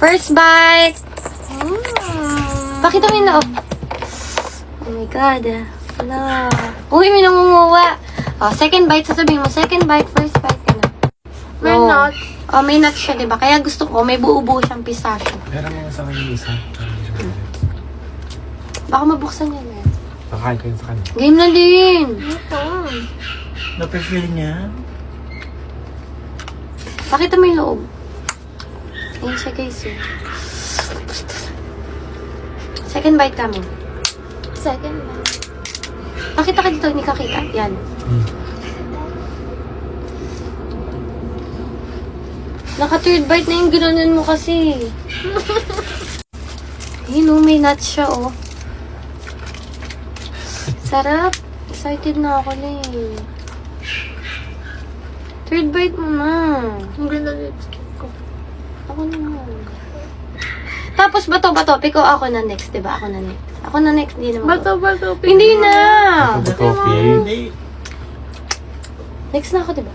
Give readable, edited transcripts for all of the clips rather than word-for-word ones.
First bite! Pakita mo yung loob. Oh my God. Wala. Uy, may nangunguha. Oh, second bite, sasabihin mo. Second bite, first bite ka na. May nuts. Oh, may nuts siya, diba? Kaya gusto ko, may buo-buo siyang pistachio. Pero mo sa kanya isa. Baka mabuksan niya na. Pakain ko yun sa kanya. Game na din. Ito. Napifeel niya? Pakita mo yung loob. Ayan siya, guys. Oh. Second bite ka mo. Second one. Pakita ka dito, hindi ka kita. Yan. Naka-third bite na yung ginanon mo kasi. Ayun, oh, may nuts siya, oh. Sarap. Excited na ako, eh. Third bite mo na. Ang ganda lipstick ko. Ako na. Tapos, bato. Piko, ako na next, diba? Ako na next. Ako na next, hindi naman. Bato. Hindi na! Hindi. Next na ako, diba?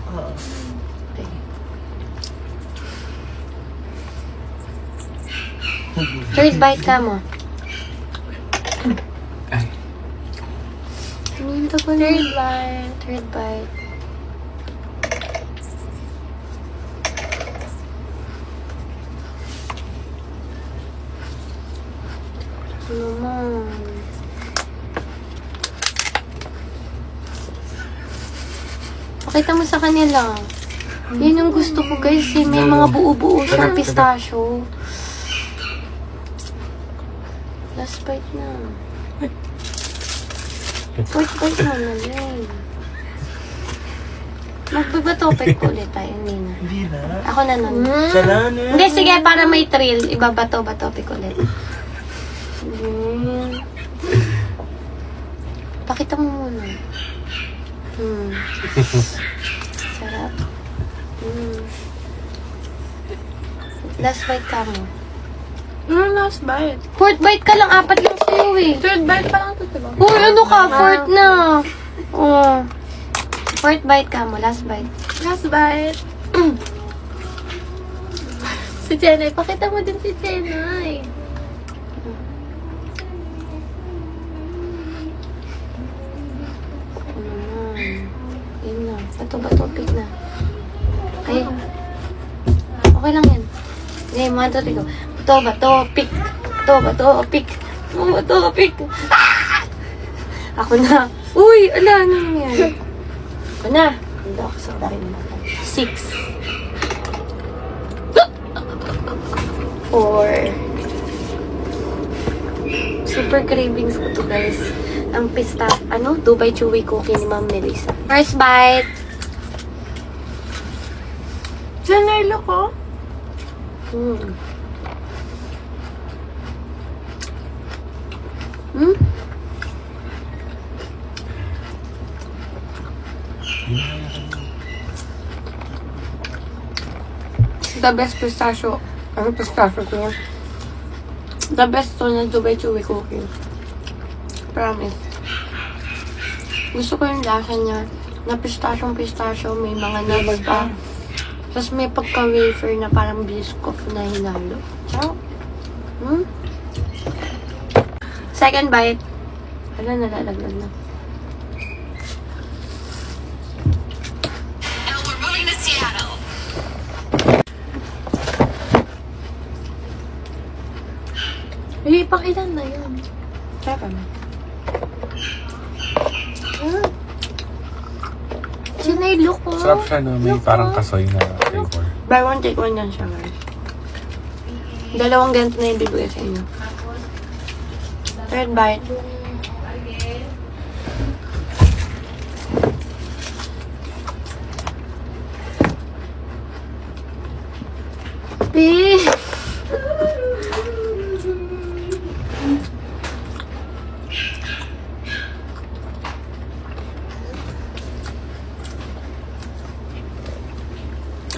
Third bite ka mo. Ay. Hinihintay ko na. Third bite. Third bite. Ano naman? Pakita mo sa kanila. Yan yung gusto ko, guys. Eh. May mga buo-buo siyang pistachio. Last bite na. Fourth bite mo na din. Magbabatopik ko ulit tayo, hindi na. Hindi na. Ako na nun. Sana na. Hindi, sige, para may thrill, ibabato-batopik ulit. Pakita mo muna. Sarap. Last bite ka mo. Last bite. Fourth bite ka lang, apat lang sa'yo eh. Third bite pa lang ito, diba? Uy, ano ka? Fourth na. Oh. Fourth bite ka mo, last bite. Last bite. Si Jenay. Pakita mo din si Jenay. Yun na. Bato-batopik na. Ay. Okay lang yan. Okay, mga to, tigo. Bato-batopik. Bato-batopik. Bato-batopik. Ah! Ako na. Uy, ala, ano yan? Ako na. Hindi ako sa dakin na. 6. 4. Super cravings ko to, guys. Ang pista, Dubai Chewy Cookie ni Ma'am Melissa. First bite. Jenay, look oh. The best pistachio. Ano pistachio ko yun? The best to na Dubai Chewy Cookie. Promise. Gusto ko yung lasa niya na pistachio, may mga nuts pa. Tapos may pagka-wafer na parang biscoff na hinalo. Ciao. Second bite. Wala, nalalaglag na. And we're moving to Seattle. Hindi, pang ilan na yun? Seven. Sinay, look ko. Sarap siya na may parang kasoy na flavor. Buy one, take one yan siya, guys. Dalawang ganito na yung bibigay sa inyo. Third bite. Beef!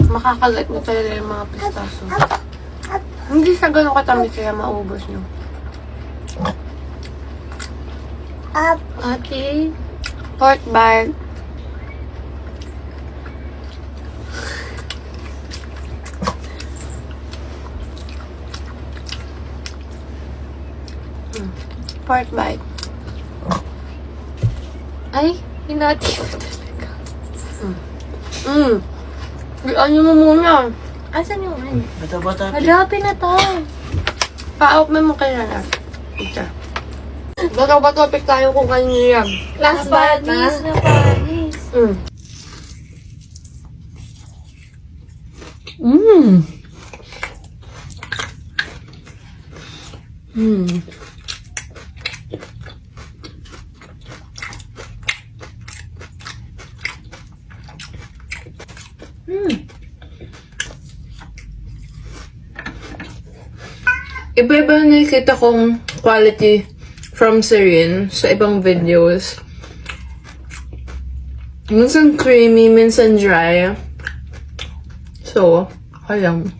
Makakagat mo talaga yung mga pistaso. Hindi siya ganun katamis kaya maubos nyo. Okay. Fourth bite. Part bite. Ay, hinati ko talaga. Ano mo muna? Asan yung ano? Bata-bata. Hadapin na to. Pa-open mo kay Nana. Ito. Bato-bato tayo kung kanino yan. Last Panis na Panis. Iba-iba na nakikita kong quality from Serene sa ibang videos. Minsan creamy, minsan dry. So, alam.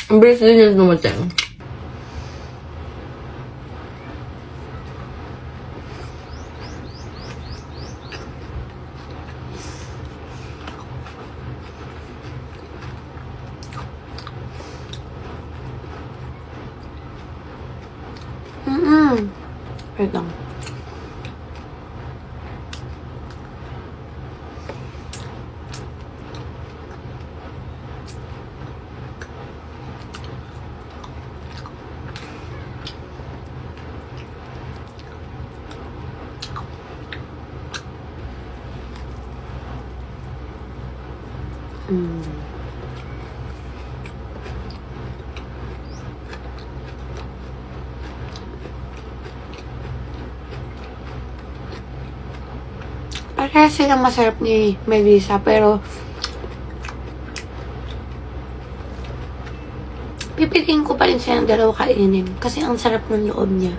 Ang bilis din yung dumating. Wait lang. Parehas silang masarap ni Melissa, pero pipiliin ko pa rin silang dalawa kainin kasi ang sarap ng loob niya.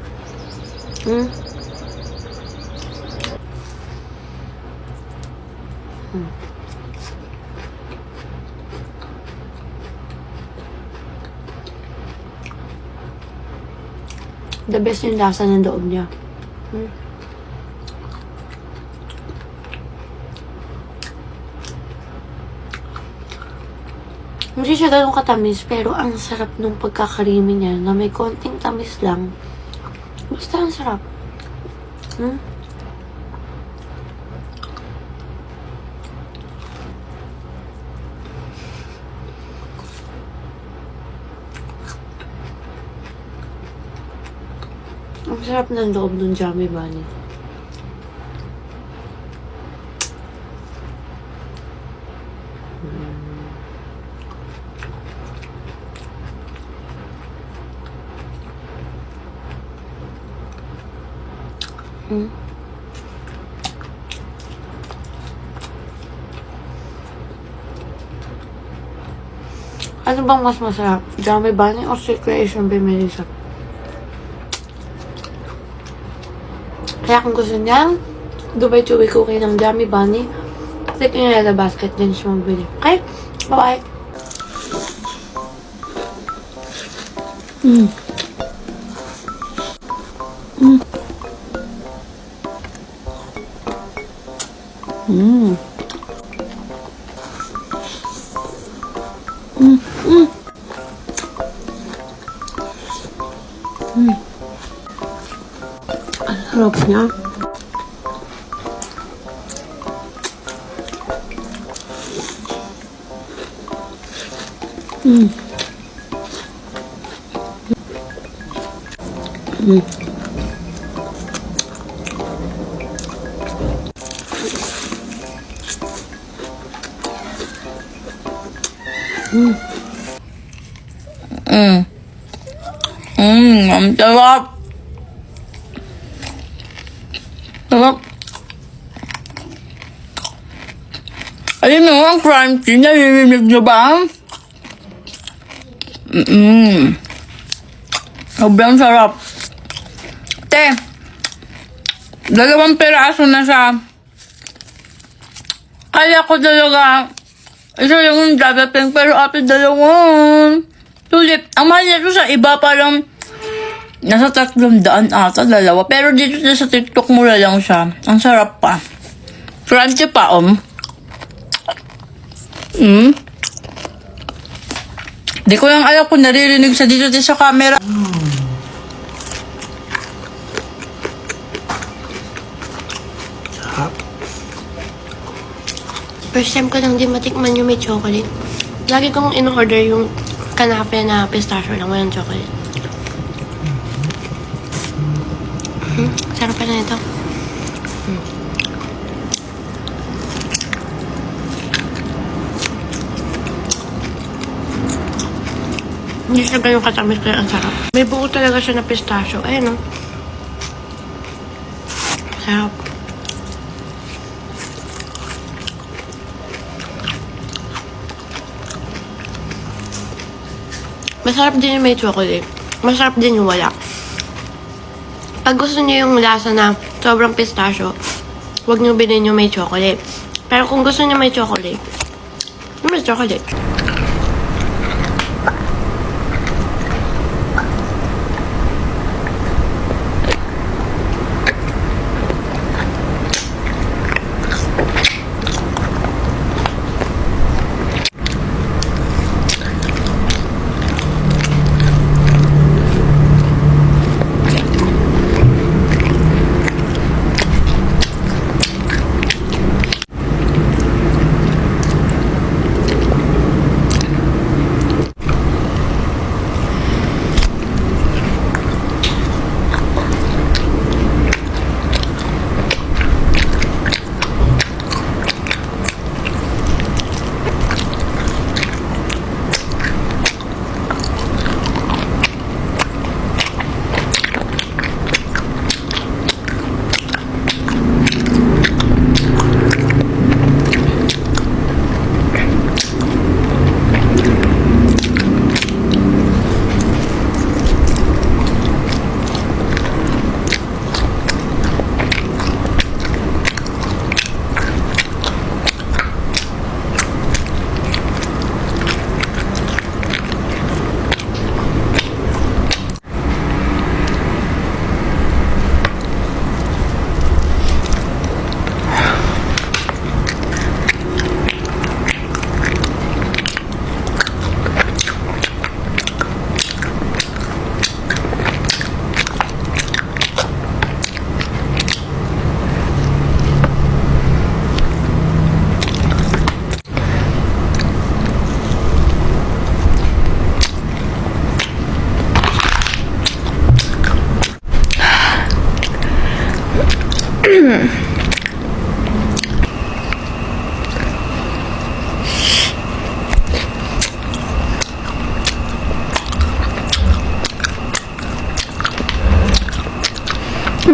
The best yung lasa ng loob niya. Hindi siya ganun katamis, pero ang sarap nung pagkakarimi niya na may konting tamis lang. Basta ang sarap. Ang sarap ng loob ng Yummy Bunny. Ano bang mas masarap? Yummy Bunny o Secretion by Melissa? Kaya kung gusto niya, Dubai Chewy Cookie ng Yummy Bunny, click nyo na the basket din siya magbili. Okay? Bye-bye! Ang sarap niya. Ang sarap. Sarap. Ayun mo, ang crunchy. Narinig nyo ba? Sobrang sarap. Te, 2 piraso na siya. Kaya ko talaga. Isa lang yung dadating, pero after 2. Sulit. Ang mahal nito sa iba, parang nasa 300 ata, 2. Pero dito sa TikTok, mura lang siya. Ang sarap pa. Crunchy pa, Di ko lang alam kung naririnig sa dito sa camera. First time ko lang din matikman yung may chocolate. Lagi kong in-order yung kanape na pistachio lang, walang chocolate. Sarap pa na ito. Hindi siya ganun katamis kaya ang sarap. May buo talaga siya na pistachio. Ayan o. Sarap. Masarap din yung may chocolate. Masarap din yung wala. Pag gusto niyo yung lasa na sobrang pistachio, huwag niyo bilhin yung may chocolate. Pero kung gusto niyo may chocolate, may chocolate.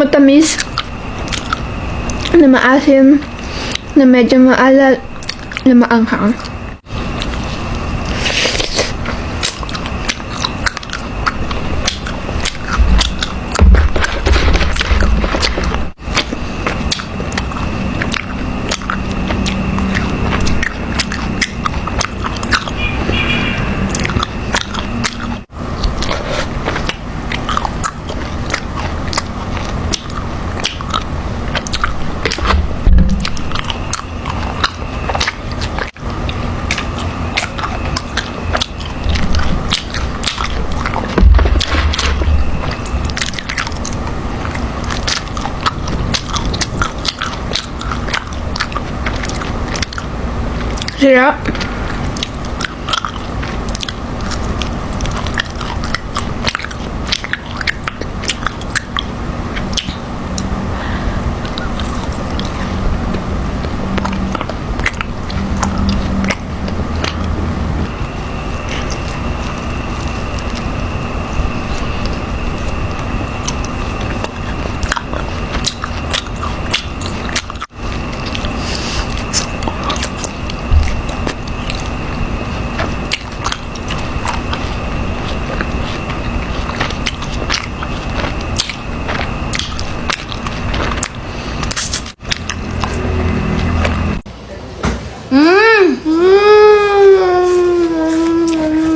Matamis, na maasim, na medyo maalat, na maanghang. Sarap.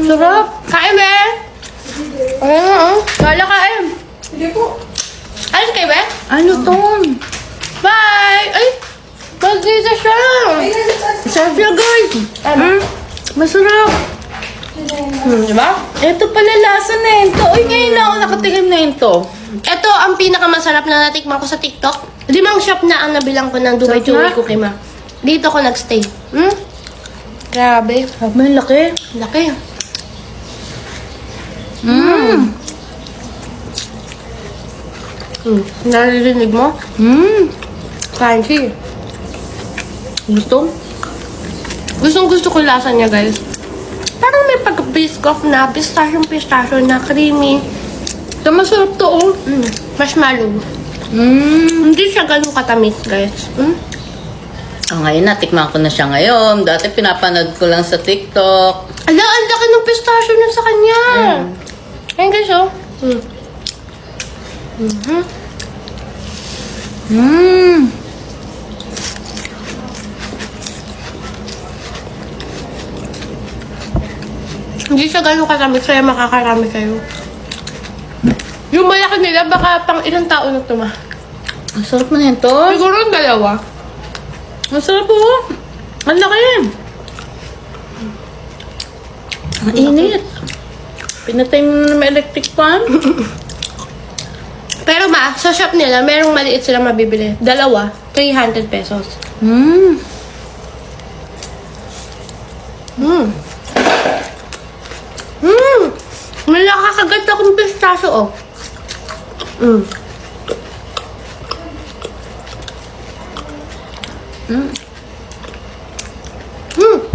Sarap! Kain, be! Ayan nga, oh. Kala kain. Hindi po. Alis kayo, be? Ano to? Bye! Ay! Mag-isa siya! Sarap siya, guys. Masarap. Diba? Ito pala lasa na ito. Uy, ngayon na ako nakatingin na ito. Ito ang pinakamasarap na natikman ko sa TikTok. 5 shop na ang nabilang ko ng Dubai Sarap na. Chewy Cookie Ma. Dito ko nagstay. Grabe. Sabi mo, laki. Laki. Naririnig mo? Crunchy. Gusto? Gustong gusto ko yung lasa niya, guys. Parang may pag-biscoff na pistachio na creamy. Ito masarap to, oh. Marshmallow. Hindi siya ganun katamis, guys. Ngayon, natikman ko na siya ngayon. Dati pinapanood ko lang sa TikTok. Ala, ang laki ng pistachio niya sa kanya. Ayun, guys, oh. Hindi siya ganun katamis, kaya makakarami kayo. Yung malaki nila, baka pang ilang tao na ito, ma. Ang sarap na yan to. Siguro ang dalawa. Ang sarap, oh. Ang laki. Ang init. Pinatay mo na may electric fan. Pero ma, sa shop nila, merong maliit silang mabibili. Dalawa, 300 pesos. May nakakagat akong pistachio, oh.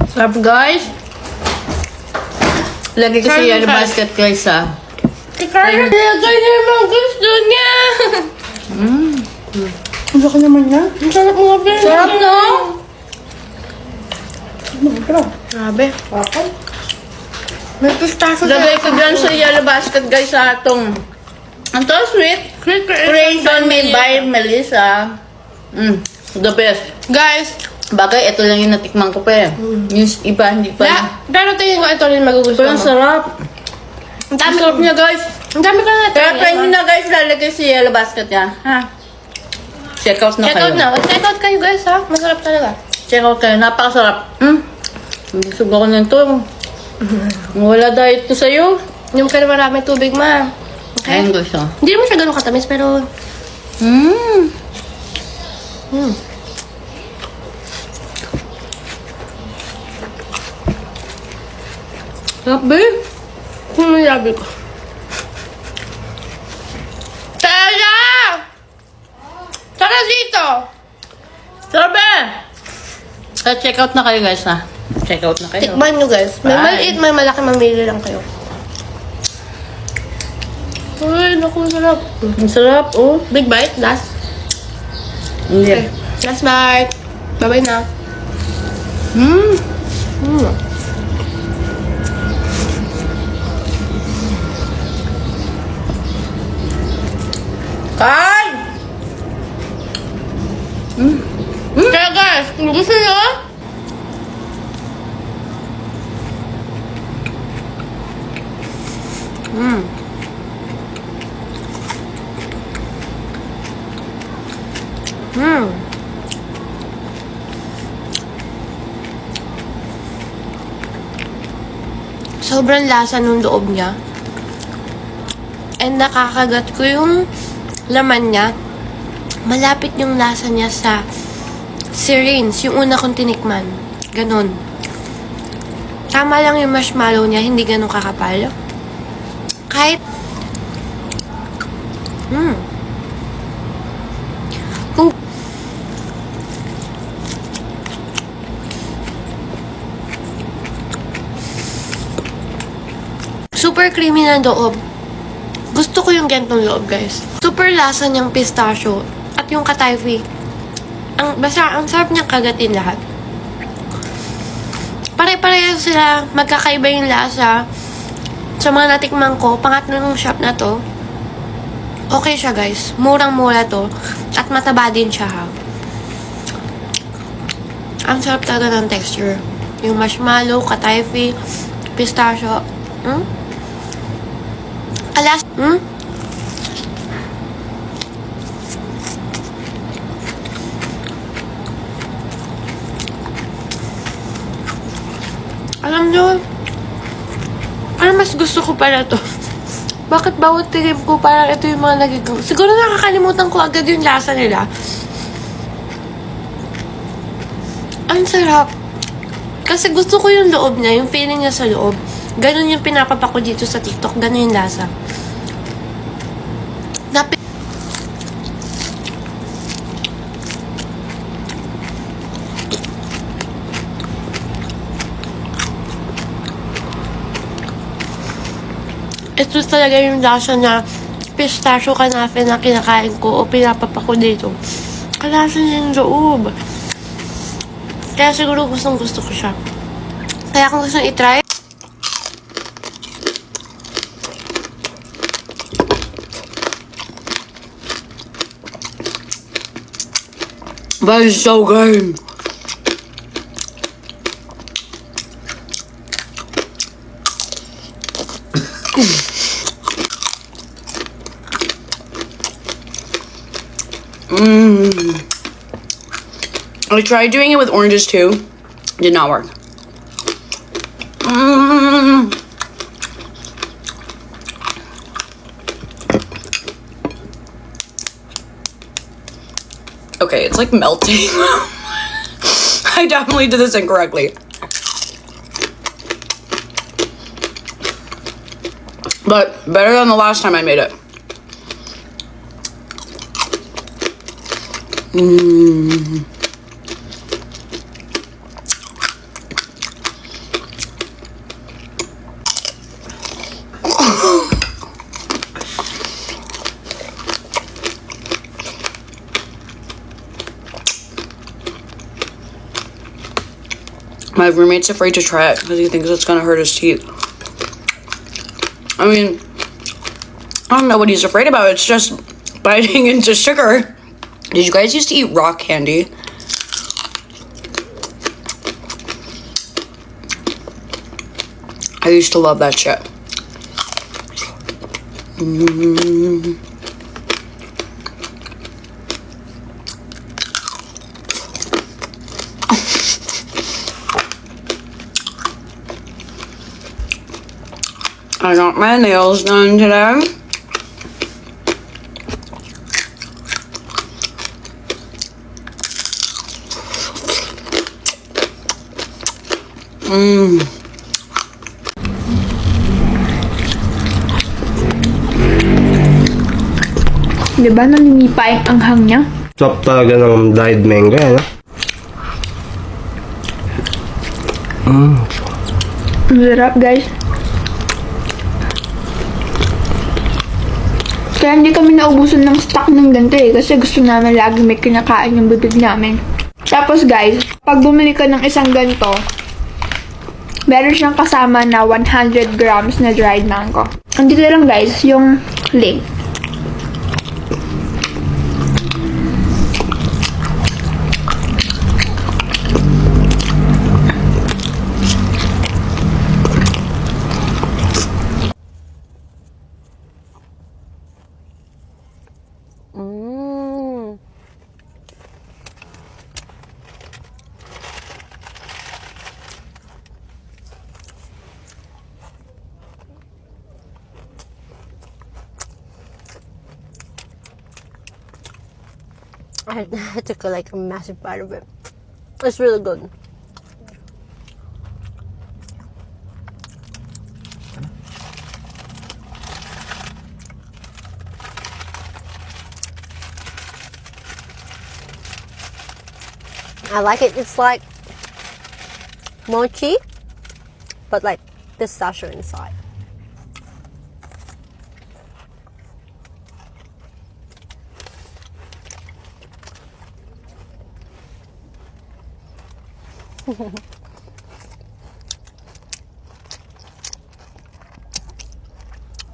Sarap, guys. Lagi ko sa Sarap, yellow guys. basket, guys, ha. Kaya nilagay niya yung mga gusto niya. Ang laki naman na. Ang sarap mga pera. Sarap, no? Grabe. May pistachio Lagay ko dyan sa yellow basket, guys, sa itong... Ang to, sweet. Creation made by Melissa. The best. Guys, Bagay, ito lang yung natikman ko pa eh. Yung iba, hindi pa. pero tingin ko ito rin magugustuhan Pero ang mo. sarap. Ang Ang dami sarap niya, guys. Ang dami ko na Kaya try nyo na, guys, lalagay sa yellow basket niya. Ha? Check out na Check kayo. out na. Check out kayo, guys, ha? Masarap talaga. Check out kayo. Napakasarap. Busog ako nito. Wala diet ko sa'yo. Inom ka na maraming tubig, ma. Okay? Ayun, guys, oh. Hindi naman siya ganun katamis, pero... Sarap, babe. Kung nilabi ko. Tara! Tara dito! Sarap, eh. So, check out na kayo, guys, ha? Check out na kayo. Tikman nyo, guys. May Bye. maliit, may malaki, mamili lang kayo. Uy, naku, sarap. Ang sarap, oh. Big bite, last. Hindi. Last bite. Bye-bye na. Kain! Kaya guys, kung gusto nyo, sobrang lasa nung loob niya. And nakakagat ko yung laman niya. Malapit yung lasa niya sa syringe, yung una kong tinikman. Ganon. Tama lang yung marshmallow niya, hindi ganon kakapal. Kahit... Kung... Super creamy na loob. Gusto ko yung gantong loob, guys. Super lasa niyang pistachio at yung katayfi. Ang sarap niyang kagatin lahat. Pare-pareho sila, magkakaiba yung lasa. Sa mga natikman ko, pangatlo ng shop na to, okay siya, guys. Murang-mura to. At mataba din siya, ha. Ang sarap talaga ng texture. Yung marshmallow, katayfi, pistachio. Alas, alam nyo, ano mas gusto ko para to? Bakit bawat tingin ko parang ito yung mga nagiging... Siguro nakakalimutan ko agad yung lasa nila. Ang sarap. Kasi gusto ko yung loob niya, yung feeling niya sa loob. Ganun yung pinapapa ko dito sa TikTok. Ganun yung lasa. Ito talaga yung lasa na pistachio kanafe na kinakain ko o pinapapa ko dito. Kalasa niya yung loob. Kaya siguro gustong gusto ko siya. Kaya kung gusto i-try, That is so good. I tried doing it with oranges too. Did not work. Okay, it's like melting. I definitely did this incorrectly. But better than the last time I made it. My roommate's afraid to try it because he thinks it's gonna hurt his teeth. I mean, I don't know what he's afraid about. It's just biting into sugar. Did you guys used to eat rock candy? I used to love that shit. I got my nails done today. Diba naninipa yung anghang niya? Top talaga ng dried mango, ano? Ang sarap, guys. Kaya hindi kami naubusan ng stock ng ganito eh. Kasi gusto namin lagi may kinakain yung bibig namin. Tapos guys, pag bumili ka ng isang ganito, meron siyang kasama na 100 grams na dried mango. Andito lang guys, yung link. I took like a massive bite of it. It's really good. I like it. It's like mochi, but like pistachio inside.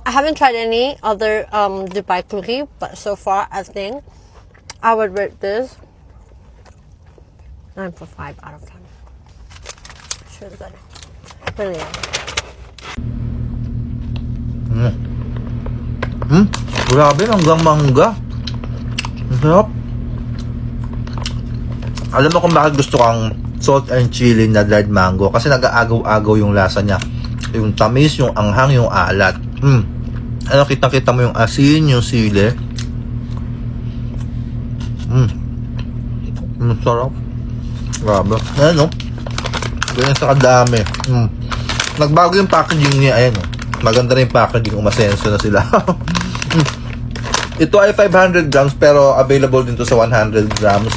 I haven't tried any other Dubai cookie, but so far I think I would rate this 9 for 5 out of 10. It's really good. Really good. Grabe, hanggang mangga. Ang sarap. Alam mo kung bakit gusto kang salt and chili na dried mango? Kasi nag-aagaw-agaw yung lasa niya. Yung tamis, yung anghang, yung alat. Ano, kitang-kita mo yung asin, yung sili. Sarap. Grabe. Ayan, no? Ganyan sa kadami. Nagbago yung packaging niya. Ayan, oh. Maganda rin yung packaging. Umasenso na sila. Ito ay 500 grams pero available din to sa 100 grams.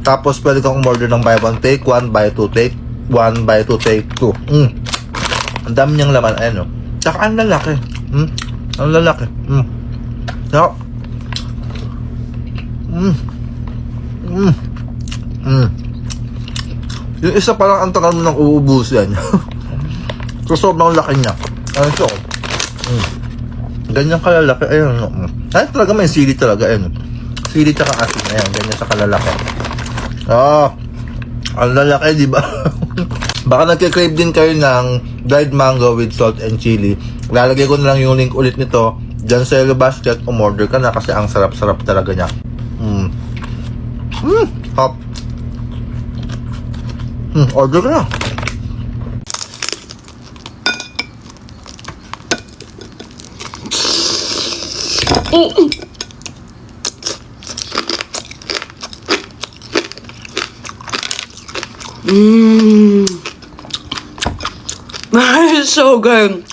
Tapos pwede kang order ng buy one take, 1 buy 2 take, 1 buy 2 take 2. Ang dami niyang laman. Ayan, oh. Tsaka ang lalaki. Ang lalaki. So, yung isa parang ang tagal mo nang uubusin. So, sobrang laki niya. Ano ito? Ganyan kalalaki. Ayun. Ay, talaga may sili talaga. Ayun. Sili tsaka asin. Ayan, ganyan sa kalalaki. Ang lalaki, di ba? Baka nagkikrave din kayo ng dried mango with salt and chili. Lalagay ko na lang yung link ulit nito dyan sa Yellow Basket. Umorder ka na kasi ang sarap-sarap talaga niya. Hop. Order ka na. That is so good.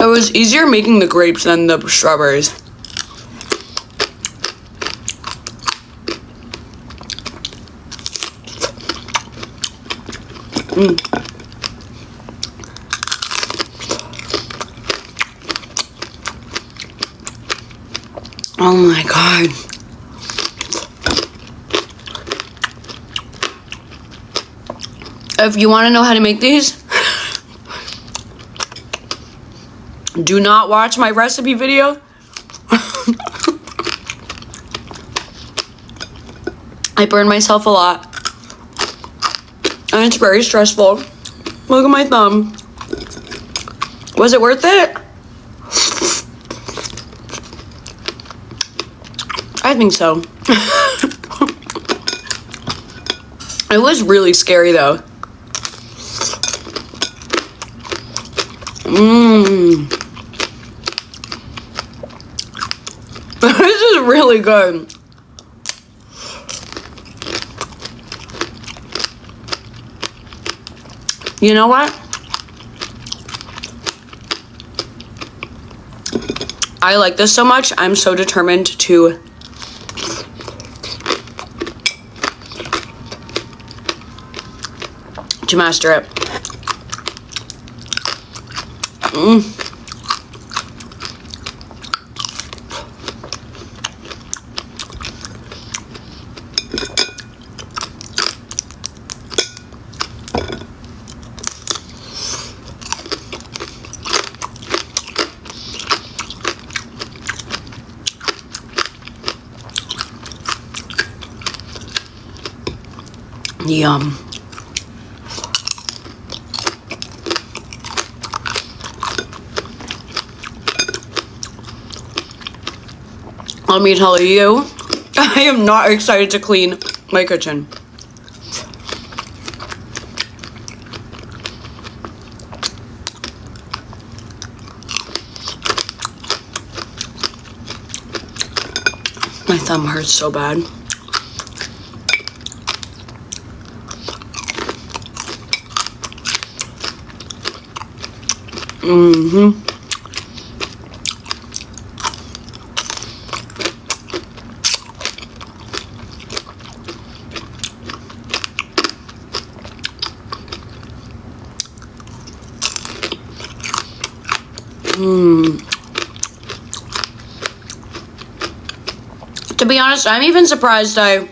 It was easier making the grapes than the strawberries. Oh my god. If you want to know how to make these, do not watch my recipe video. I burn myself a lot. And it's very stressful. Look at my thumb. Was it worth it? I think so. It was really scary though. This is really good. You know what? I like this so much, I'm so determined to master it. Yum. Let me tell you, I am not excited to clean my kitchen. My thumb hurts so bad. To be honest, I'm even surprised I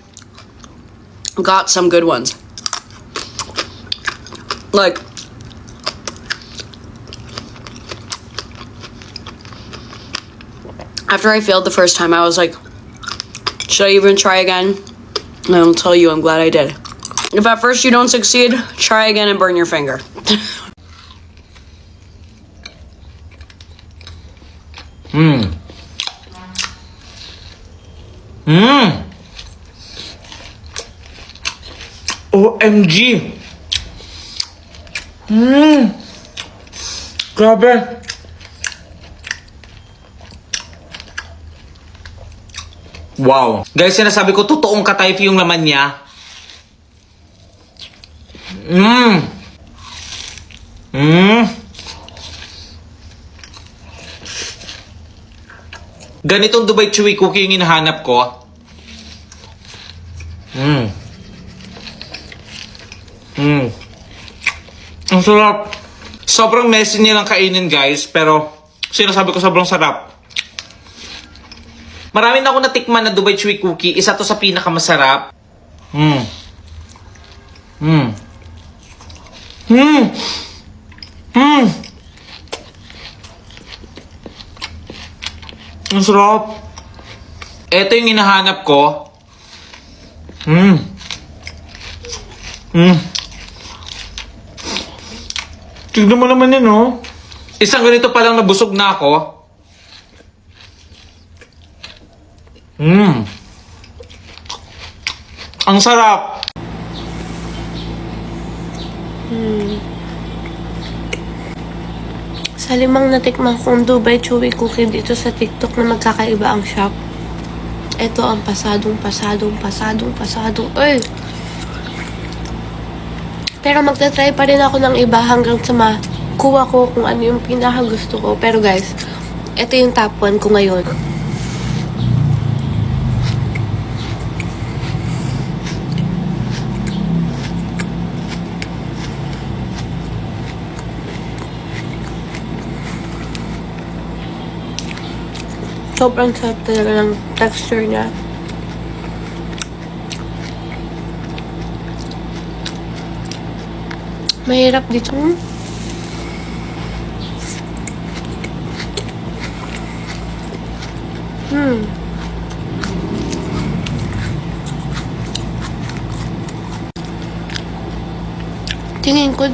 got some good ones. Like, after I failed the first time, I was like, should I even try again? And I'll tell you, I'm glad I did. If at first you don't succeed, try again and burn your finger. OMG! Grabe! Wow! Guys, sinasabi ko, totoong ka-type yung laman niya. Ganitong Dubai Chewy Cookie yung hinahanap ko. Ang sarap. Sobrang messy nilang kainin, guys. Pero, sinasabi ko sobrang sarap. Marami na ako natikman na Dubai Chewy Cookie. Isa to sa pinakamasarap. Ang sarap. Ito yung hinahanap ko. Tignan mo naman yan, oh. Isang ganito pa lang nabusog na ako. Ang sarap. Sa limang natikman kong Dubai Chewy Cookie dito sa TikTok na magkakaiba ang shop. Ito ang pasadong. Ay! Pero magta-try pa rin ako ng iba hanggang sa makuha ko kung ano yung pinakagusto ko. Pero guys, ito yung top 1 ko ngayon. Sobrang sarap talaga ng texture niya. Mahirap dito. Tingin ko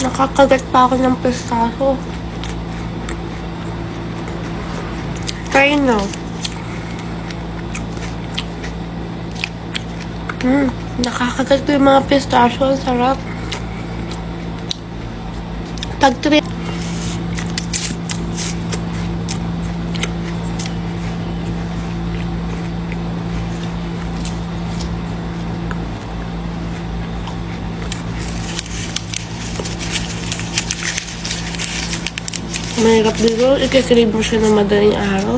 nakakagat pa ako ng pistachio. Try now. Nakakagat ko yung mga pistachio. Sarap. Pag-try. Mahirap dito. Ikakrib mo siya ng madaling araw.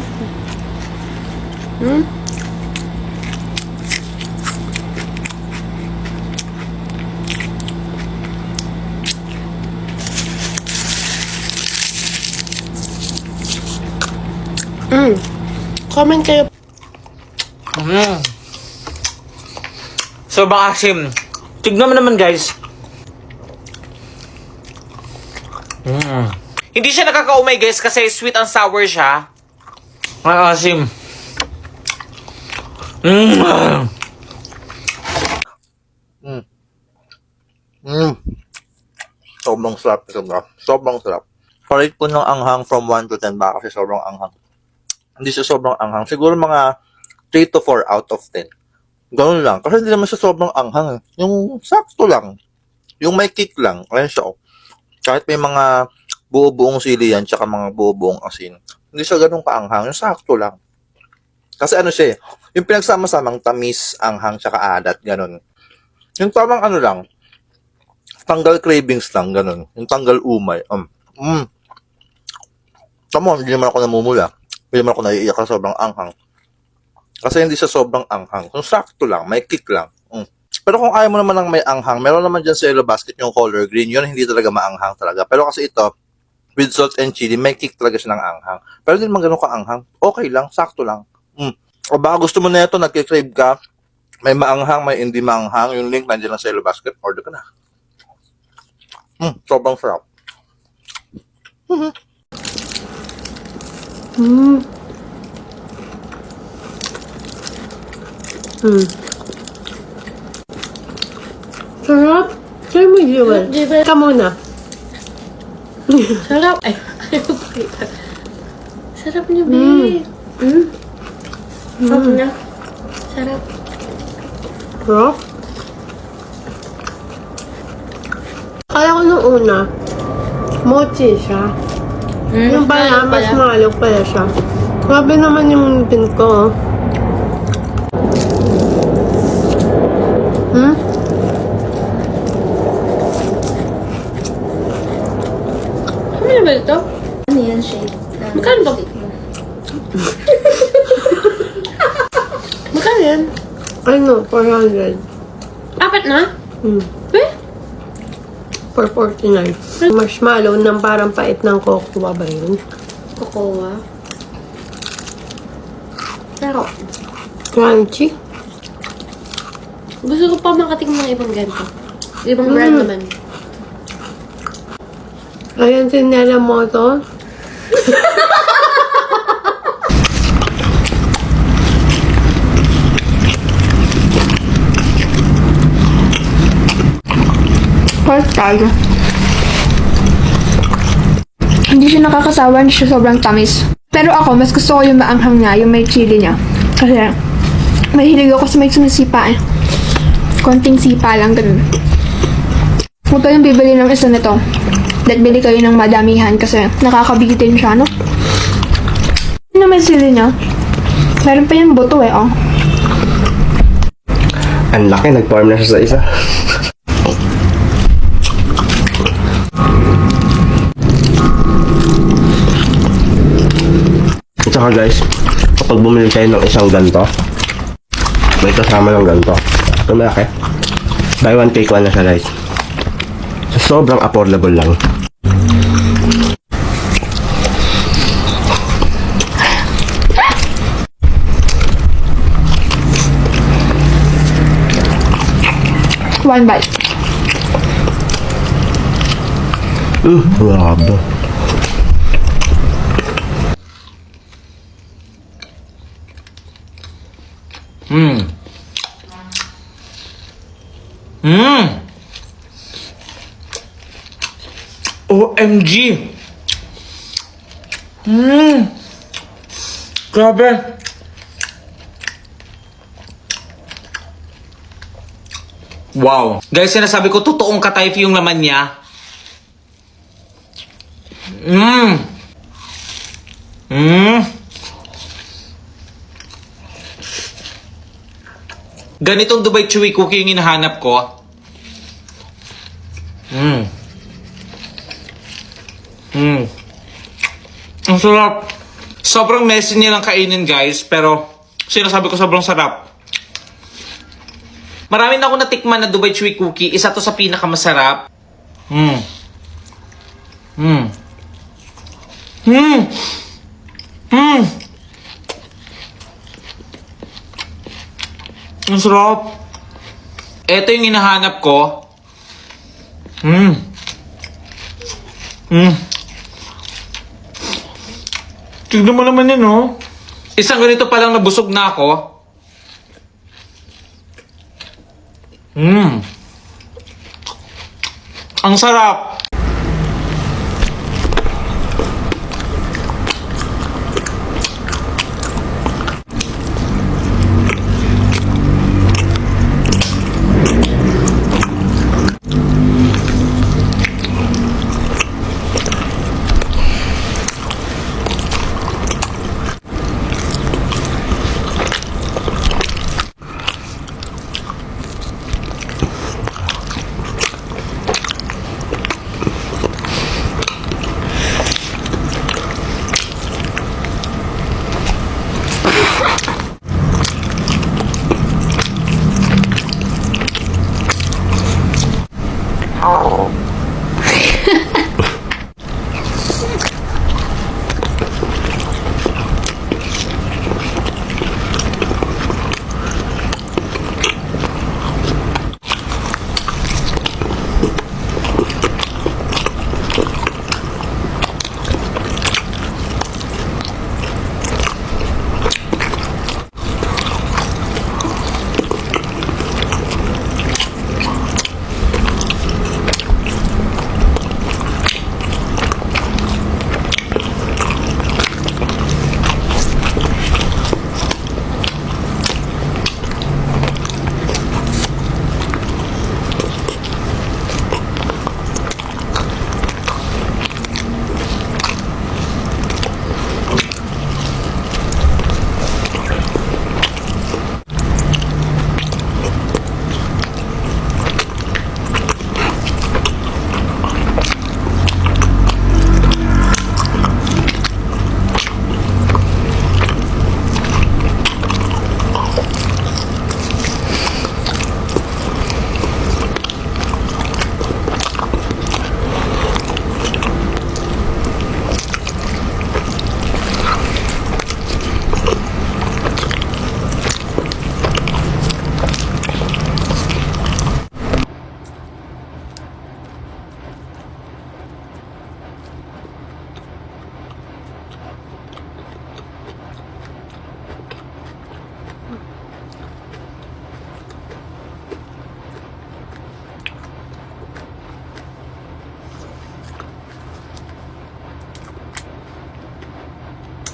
Comment kayo. Sobrang asim. Tignan mo naman, guys. Hindi siya nakakaumay, guys, kasi sweet and sour siya. Ang asim. Sobrang sarap. Sobrang sarap. Parate ko ng anghang from 1 to 10 ba kasi sobrang anghang. Hindi siya sobrang anghang. Siguro mga 3 to 4 out of 10. Ganun lang. Kasi hindi naman siya sobrang anghang. Yung sakto lang. Yung may kick lang. Ayan siya. Oh. Kahit may mga buo-buong sili yan, tsaka mga buo-buong asin. Hindi siya ganun kaanghang. Yung sakto lang. Kasi ano siya yung pinagsama-samang tamis, anghang, tsaka alat. Ganun. Yung tamang ano lang. Tanggal cravings lang. Ganun. Yung tanggal umay. Tama, hindi naman ako namumula. Hindi naman ako naiiyak sa sobrang anghang. Kasi hindi siya sobrang anghang. Kung sakto lang, may kick lang. Pero kung ayaw mo naman ng may anghang, meron naman dyan sa Yellow Basket yung color green. Yun, hindi talaga maanghang talaga. Pero kasi ito, with salt and chili, may kick talaga siya ng anghang. Pero hindi naman ganun ka-anghang. Okay lang, sakto lang. O baka gusto mo na ito, nagkikrave ka, may maanghang, may hindi maanghang. Yung link nandiyan lang sa Yellow Basket, order ka na. Sobrang sarap. Sarap. Try mo, Jewel. Ka muna. Sarap. Ay, Sarap niya, babe. Sarap na. Sarap. Bro? Kala ko nung una, mochi siya. Yung pala, mas malo pala siya. Grabe naman yung pin ko. Ano ba ito? Ano yan, shade? Magkano ba? Magkano yan? Ano, 400. Apat na? Eh? 449. Marshmallow ng parang pait ng cocoa ba yun? Cocoa. Pero, Crunchy. gusto ko pa makatingin ng ibang ganito. Ibang brand naman. Ayan, sinela mo to. Hashtag. Hindi siya nakakasawa, hindi siya sobrang tamis. Pero ako, mas gusto ko yung maanghang niya, yung may chili niya. Kasi, mahilig ako sa may sumisipa eh. Konting sipa lang, ganun. Huwag kayong bibili ng isa nito. Dahil bili kayo ng madamihan kasi nakakabitin siya, no? Ano may sili niya? Meron pa yung buto eh, oh. Ang laki, nag-form na siya sa isa. At saka guys, kapag bumili kayo ng isang ganito, may kasama ng ganito. Ito malaki. Buy one take one na siya guys. Sobrang affordable lang. One bite. Grabe. OMG! Grabe! Wow! Guys, sinasabi ko, totoong ka-type yung laman niya. Ganitong Dubai Chewy Cookie yung hinahanap ko. Ang sarap. Sobrang messy niya lang kainin, guys. Pero, sinasabi ko sobrang sarap. Marami na ako natikman na Dubai Chewy Cookie. Isa to sa pinakamasarap. Ang sarap. Ito yung hinahanap ko. Tignan mo naman yan, oh. Isang ganito pa lang nabusog na ako. Ang sarap.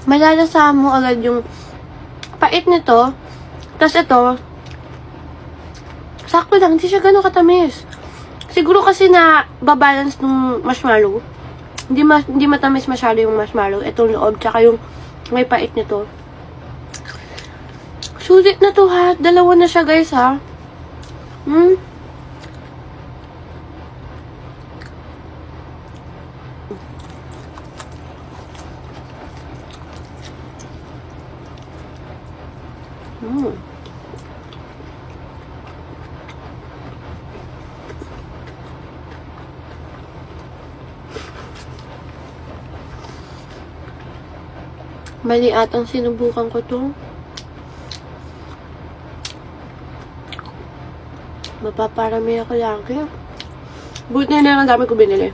Malalasahan mo agad yung pait nito. Tapos ito, sakto lang, hindi siya ganun katamis. Siguro kasi na babalance ng marshmallow. Hindi matamis masyado yung marshmallow. Itong loob, tsaka yung may pait nito. Sulit na to ha. Dalawa na siya guys ha. Mali atang sinubukan ko to. Mapaparami ako lagi. Buti na lang ang dami ko binili.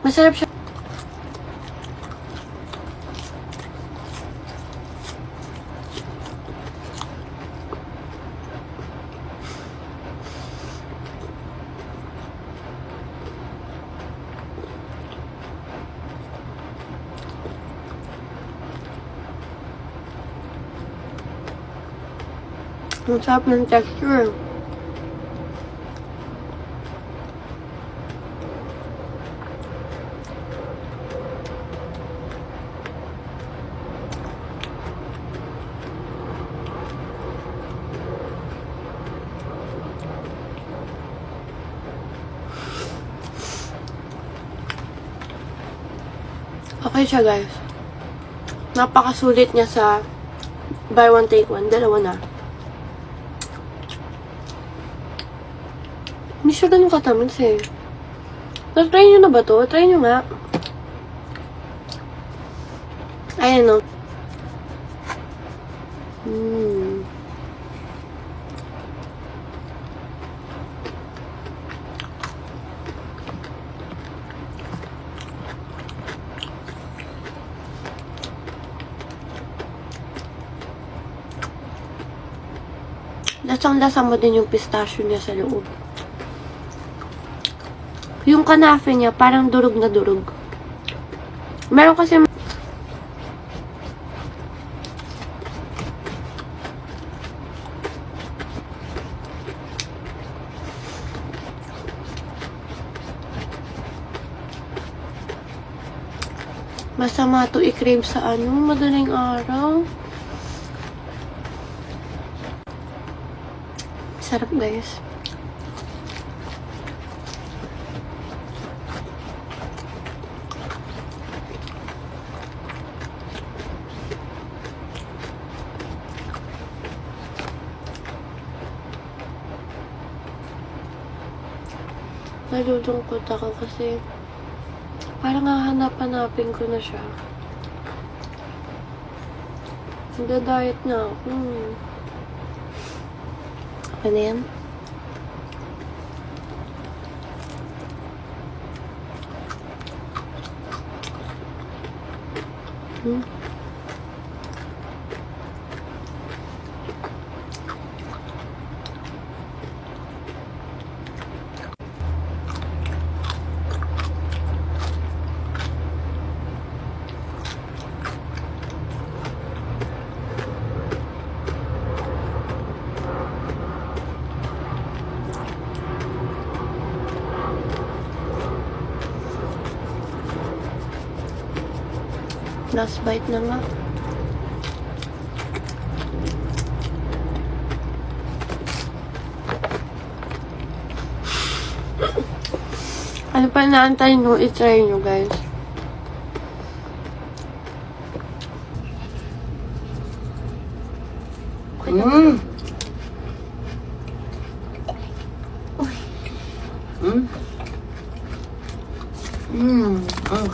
Masarap siya. Ang sarap ng texture. Okay siya guys. Napakasulit niya sa buy one take one. Dalawa na. Hindi siya ganun katamis eh. Try nyo na ba to? Try nyo nga. Ayan o. Lasang-lasa mo din yung pistachio niya sa loob. Yung kanafe niya, parang durog na durog. Meron kasi masama to i-crave sa madaling araw. Sarap guys. Nalulungkot ako kasi parang hahanap-hanapin ko na siya. Nagda-diet na ako. Ano yan? Last bite na nga. Ano pa naantay nyo? I-try nyo guys.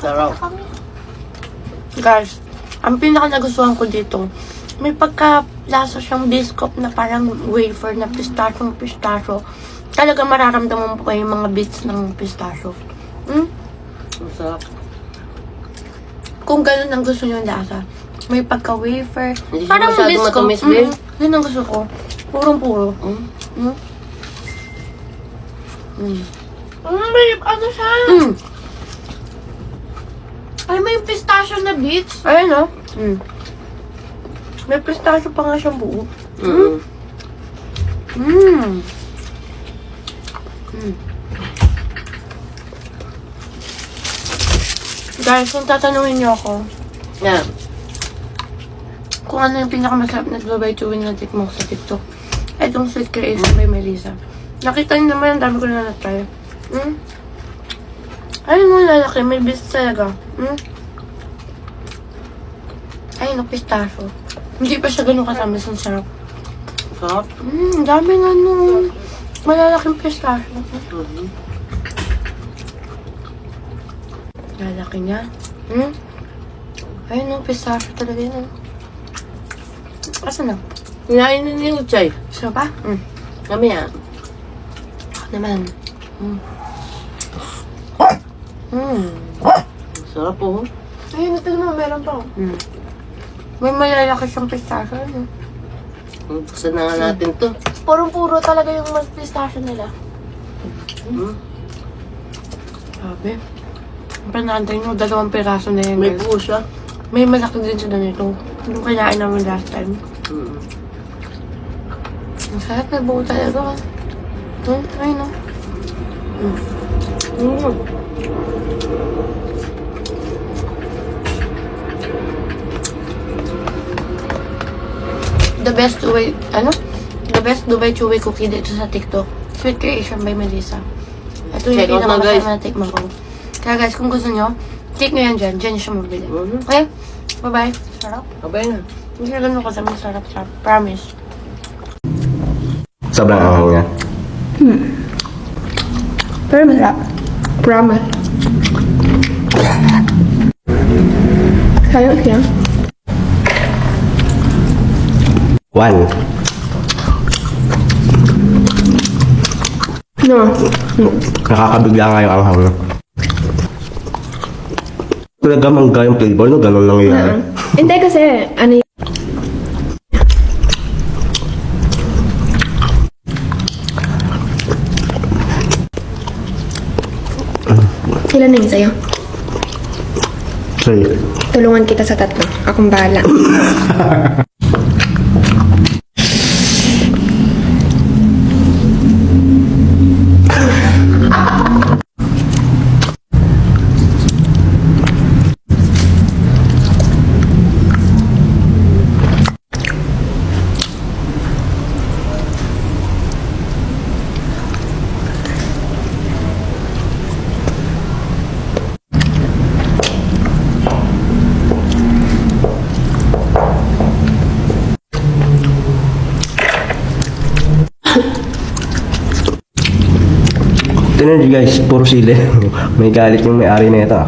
Sarap. Guys, ang pinaka nagustuhan ko dito, may pagka-lasa siyang biscuit na parang wafer na pistachio. Talaga mararamdaman mo pa yung mga bits ng pistachio. Masarap. Kung ganun ang gusto nyo yung lasa, may pagka-wafer. Hindi siya Parang masyadong biscuit. matamis, babe. Yun ang gusto ko. Purong-puro. May ano siya? Ay, may pistachio na bits. Ayan, oh. May pistachio pa nga siyang buo. Guys, kung tatanungin niyo ako, Yeah. kung ano yung pinakamasarap na Dubai chewing na tikmo ko sa TikTok, itong Sweet Creation by Melissa. Nakita niyo naman, ang dami ko na na-try. Ayun mo, lalaki, may bis talaga. Ayun, pistachio. Hindi pa siya ganun katamis, ang sarap. Sarap. Dami nga nung malalaking pistachio. Lalaki niya. Ayun, pistachio talaga yun. Asa na? Kinain na ni Uchay. Isa pa? Kami yan. Ako naman. Sarap po. Ayun, ito naman, meron pa. May malalaki siyang pistachio. Buksan na nga natin to. Purong-puro talaga yung pistachio nila. Sabi. Panantay nyo, 2 piraso na yan, May guys. buo siya. May malaki din siya nito. Yung kinain namin last time. Ang sarap na buo talaga. Ayun, no? The best Dubai, The best Dubai chewy cookie dito sa TikTok. Sweet Creation by Melissa. Ito yung Check out na, guys. pinakamasarap na tikman ko. Kaya guys, kung gusto nyo, click nyo yan dyan. Dyan nyo siya mabili. Okay? Bye-bye. Sarap. Abay na. Hindi ka ganun kasi masarap. Promise. Sobrang anghang niya. Pero masarap. Promise. Sayang siya. 1. No. Nakakabigla nga yung anghang niya. Talaga mangga yung flavor, no? Ganun lang yun. Hindi kasi, ano y- Ilan na yun sa'yo? Sorry. Tulungan kita sa 3. Akong bahala. Tignan nyo guys, puro sili. May galit yung may-ari na ito.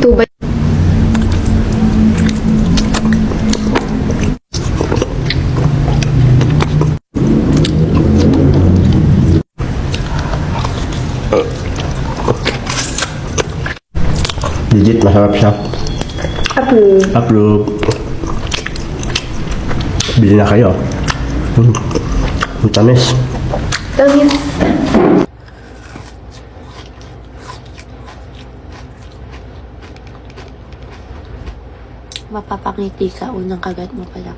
2 ba? Legit, masarap siya. Approve. Approve. Bili na kayo. Ang tamis. Tamis. Mapapangiti ka, unang kagat mo pala.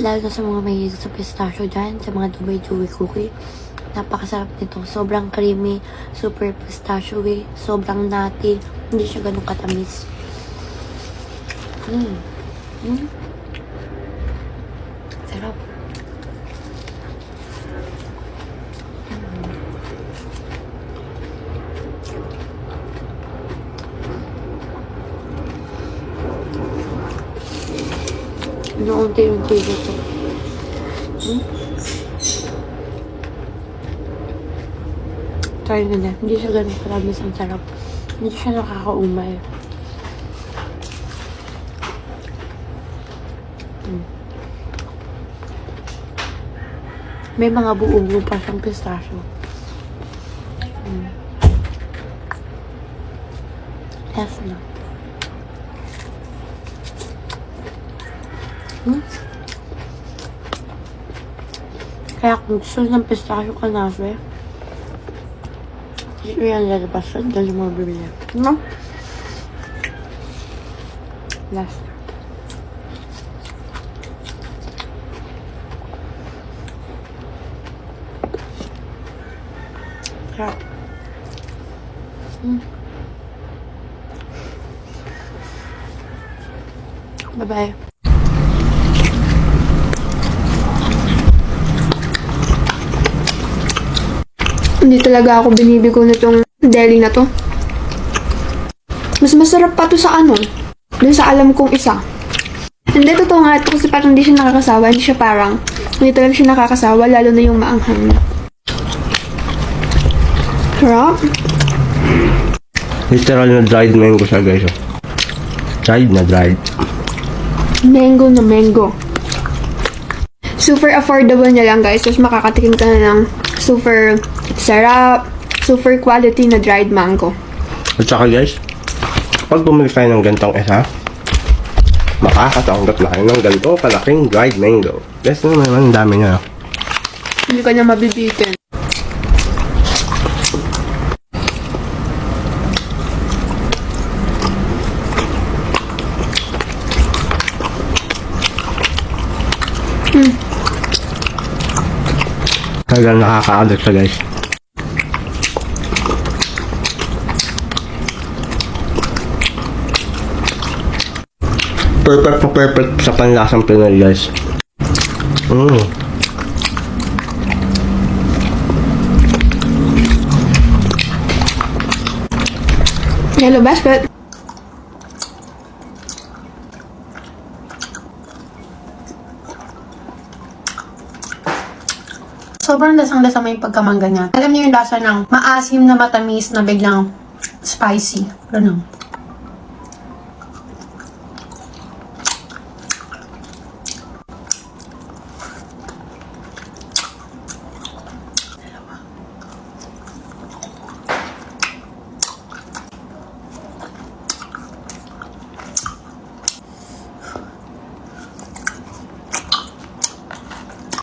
Lalo na sa mga mahilig sa pistachio dyan, sa mga Dubai chewy cookie. Napakasarap nito. Sobrang creamy, super pistachio-y, sobrang nutty. Hindi siya ganun katamis. Sarap. Unti-unti dito. Try nyo na. Hindi siya ganun katamis. Ang sarap. Hindi siya nakakaumay. May mga buo-buo pa siyang pistachio. Yes na. Kaya kung gusto ng pistachio kanafe, dito yan lalabas yun. Dali mo bibili. No? Last. Sarap. Bye-bye. Hindi talaga ako binibigo nitong deli na to. Mas masarap pa to sa ano, dun sa alam kong isa. Hindi, totoo nga ito kasi parang hindi siya nakakasawa. Hindi talaga siya nakakasawa, lalo na yung maanghang na. Sarap. Literal na dried mango siya, guys. Oh. Dried na dried. Mango na mango. Super affordable niya lang, guys. Tapos makakatikim ka na ng super sarap, super quality na dried mango. At saka, guys, pag bumili kayo ng gantong isa, makakatanggap na kayo ng ganito kalaking dried mango. Guys, naman, ang dami niya. Hindi ka niya mabibitin. Talagang nakaka-addict siya, guys. Perfect na perfect sa panlasang Pinoy, guys. Hello, basket. Sobrang lasang-lasa mo yung pagkamangga niya. Alam niyo yung lasa ng maasim na matamis na biglang spicy. Ganun.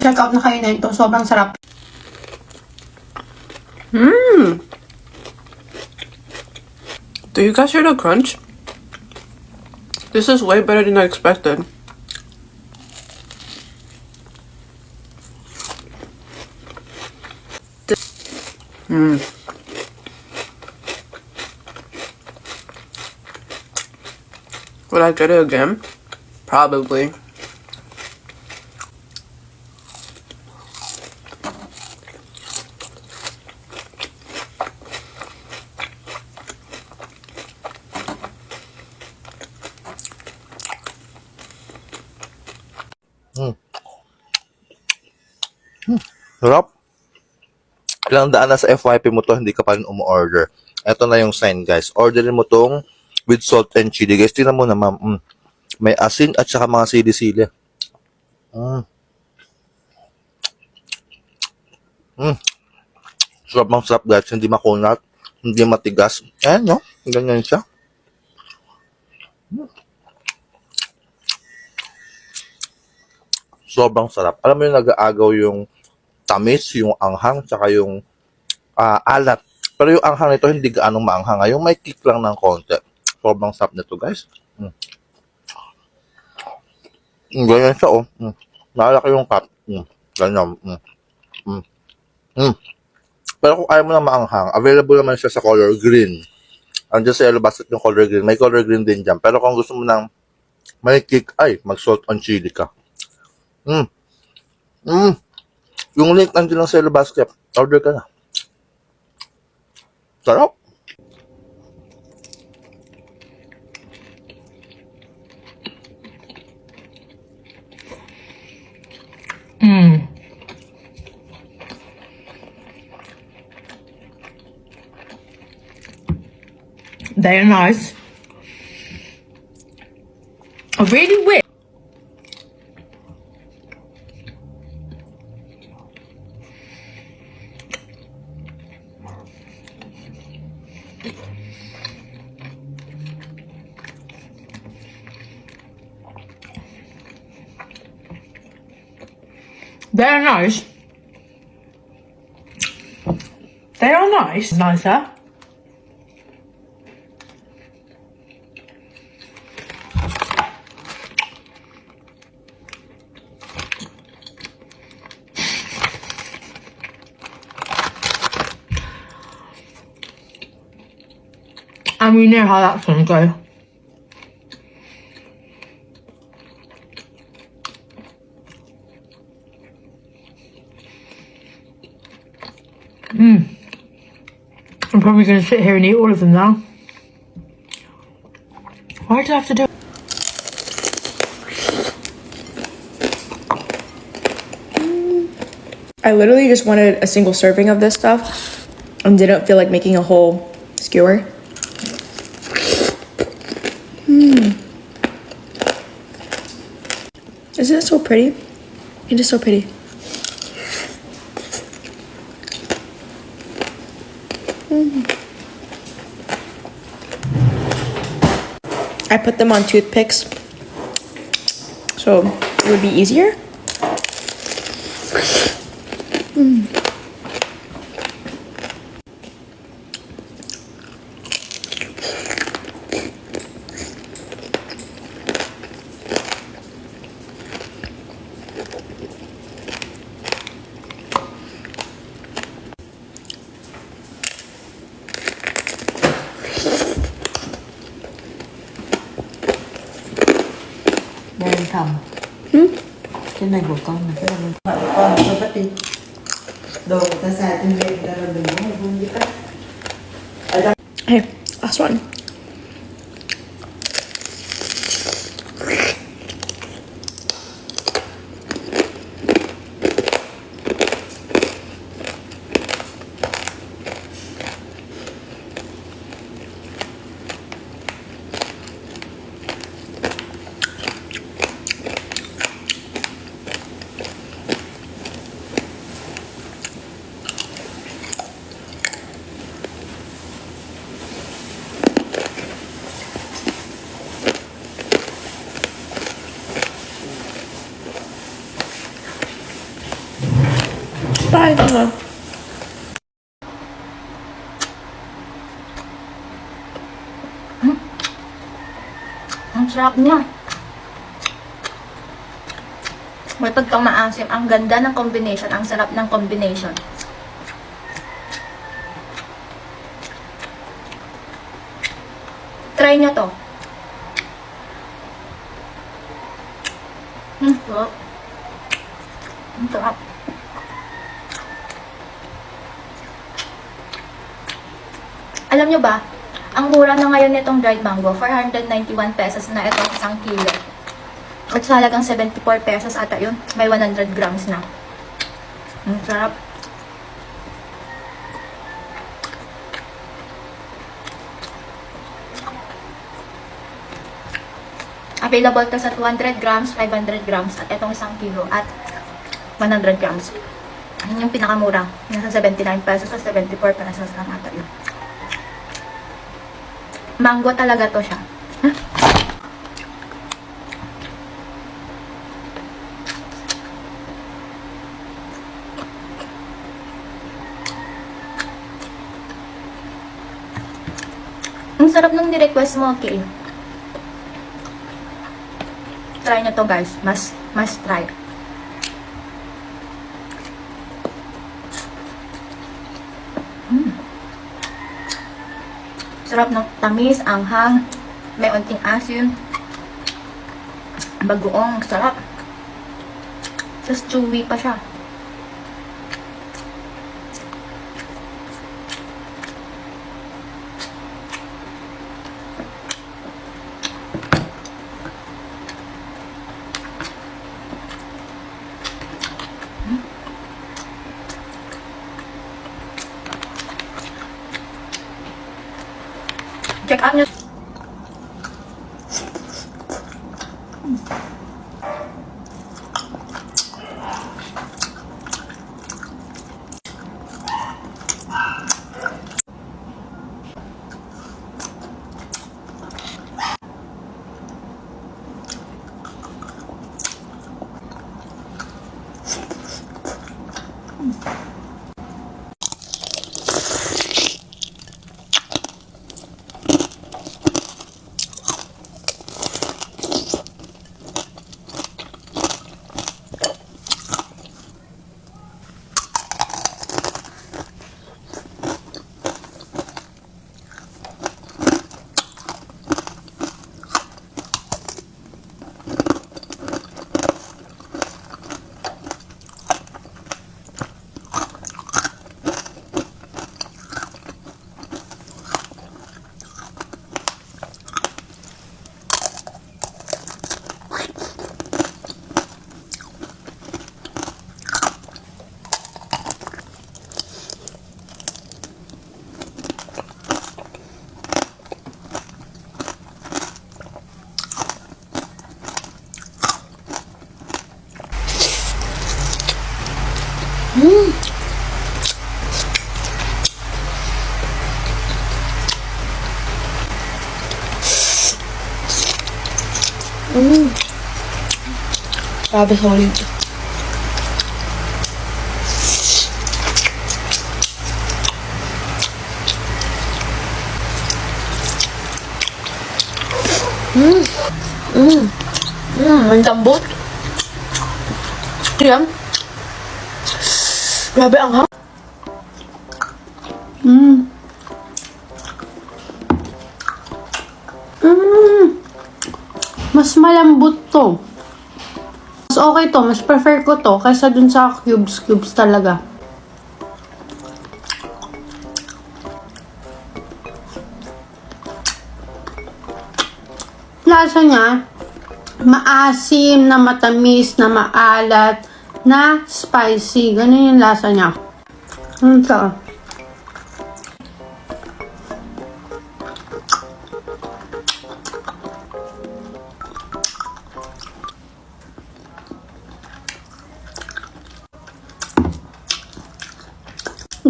Check out na kayo na ito. Sobrang sarap. Do you guys hear the crunch? This is way better than I expected. Would I get it again? Probably. Sarap. Ilang daan na sa FYP mo to, hindi ka pa rin umu-order. Ito na yung sign, guys. Orderin mo tong with salt and chili. Guys, tingnan mo na, ma'am. May asin at saka mga sili-sili. Sarap ng sarap, guys. Hindi makunat. Hindi matigas. Ayan, no? Ganyan siya. Sobrang sarap. Alam mo yung nag-aagaw yung tamis, yung anghang, tsaka yung alat. Pero yung anghang nito, hindi gaanong maanghang. Yung may kick lang ng konti. Sobrang sarap nito, guys. Ganyan siya, oh. Naalaki yung cup. Ganyan. Pero kung ayaw mo na maanghang, available naman siya sa color green. Andiyan sa yellow basket yung color green. May color green din dyan. Pero kung gusto mo ng may kick, mag-salt on chili ka. Yung link nandiyan lang sa yellow basket. Order ka na. Sarap. They're nice. Really weird. They're nice. nice. Nicer. And we know how that's gonna go. I'm probably going to sit here and eat all of them now. Why do I have to do it? I literally just wanted a single serving of this stuff and didn't feel like making a whole skewer. Isn't it so pretty? It is so pretty. I put them on toothpicks so it would be easier. Đang thầm. Cái này của con là cái này mình phải của con cho bắt đi. Đồ người ta xài trên game người ta là đừng có vui với cách. Hey, last one. Bye, hello. Ang sarap niya. May pagkamaasim. Ang ganda ng combination. Ang sarap ng combination. Try nyo to. Sarap. Ang sarap. Alam nyo ba, ang mura na ngayon nitong dried mango, 491 pesos na ito isang kilo. At sa halagang 74 pesos ata yun, may 100 grams na. Ang sarap. Available to sa 200 grams, 500 grams, at itong isang kilo, at 100 grams. Yun yung pinakamura. Nasa 79 pesos o 74 pesos lang ata yun. Mango talaga to siya. Huh? Ang sarap nung ni-request mo, okay. Try nyo to guys. Must try. Sarap ng tamis, anghang, may unting asin, bagoong, sarap. Just chewy pa siya. Check out nyo. Grabe solid. Ang lambot. Yan. Grabe ang hap. Mas malambot to. Mas okay to. Mas prefer ko to kaysa dun sa cubes talaga. Lasa niya, maasim, na matamis, na maalat, na spicy. Ganun yung lasa niya. Ito.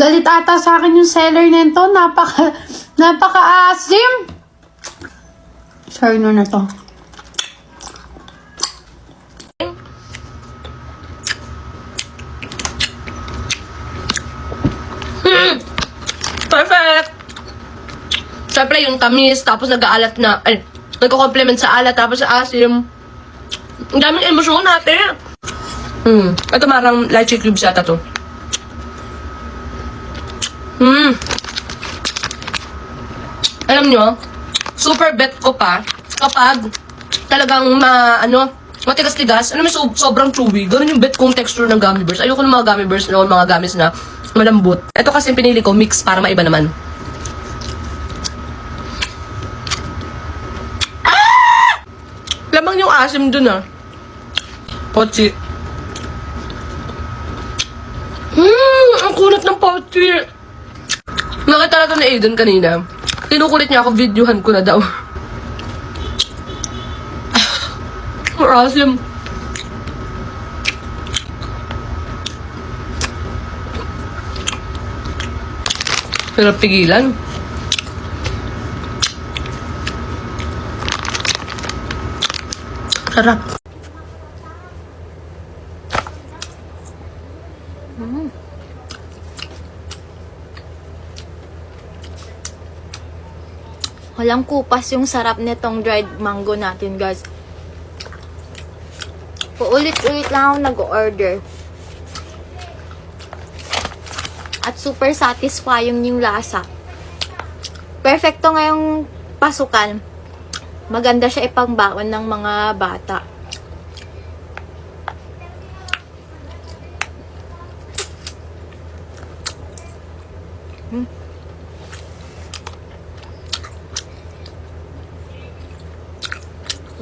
Galit ata sa akin yung seller nito. Napaka-asim. Sorry na to. Perfect! Siyempre, yung tamis, tapos nag-aalat na, ay, nagko-complement sa alat, tapos sa asim. Ang daming emosyon natin. Ito marang lychee cubes yata to. Alam nyo, super bet ko pa, kapag talagang matigas-tigas, sobrang chewy. Ganun yung bet kong texture ng gummy bears. Ayoko ng mga gummy bears, mga gummies na malambot. Ito kasi pinili ko, mix para maiba naman. Lamang yung asim dun Pochi. Ang kunat ng pochi. Nakita na ito ni Aiden kanina. Kinukulit niya ako, videohan ko na daw. Asim. Hirap pigilan. Sarap. Walang kupas yung sarap nitong dried mango natin, guys. Paulit-ulit lang ako nag-order. At super satisfying yung lasa. Perfecto ngayong pasukan. Maganda siya ipangbaon ng mga bata.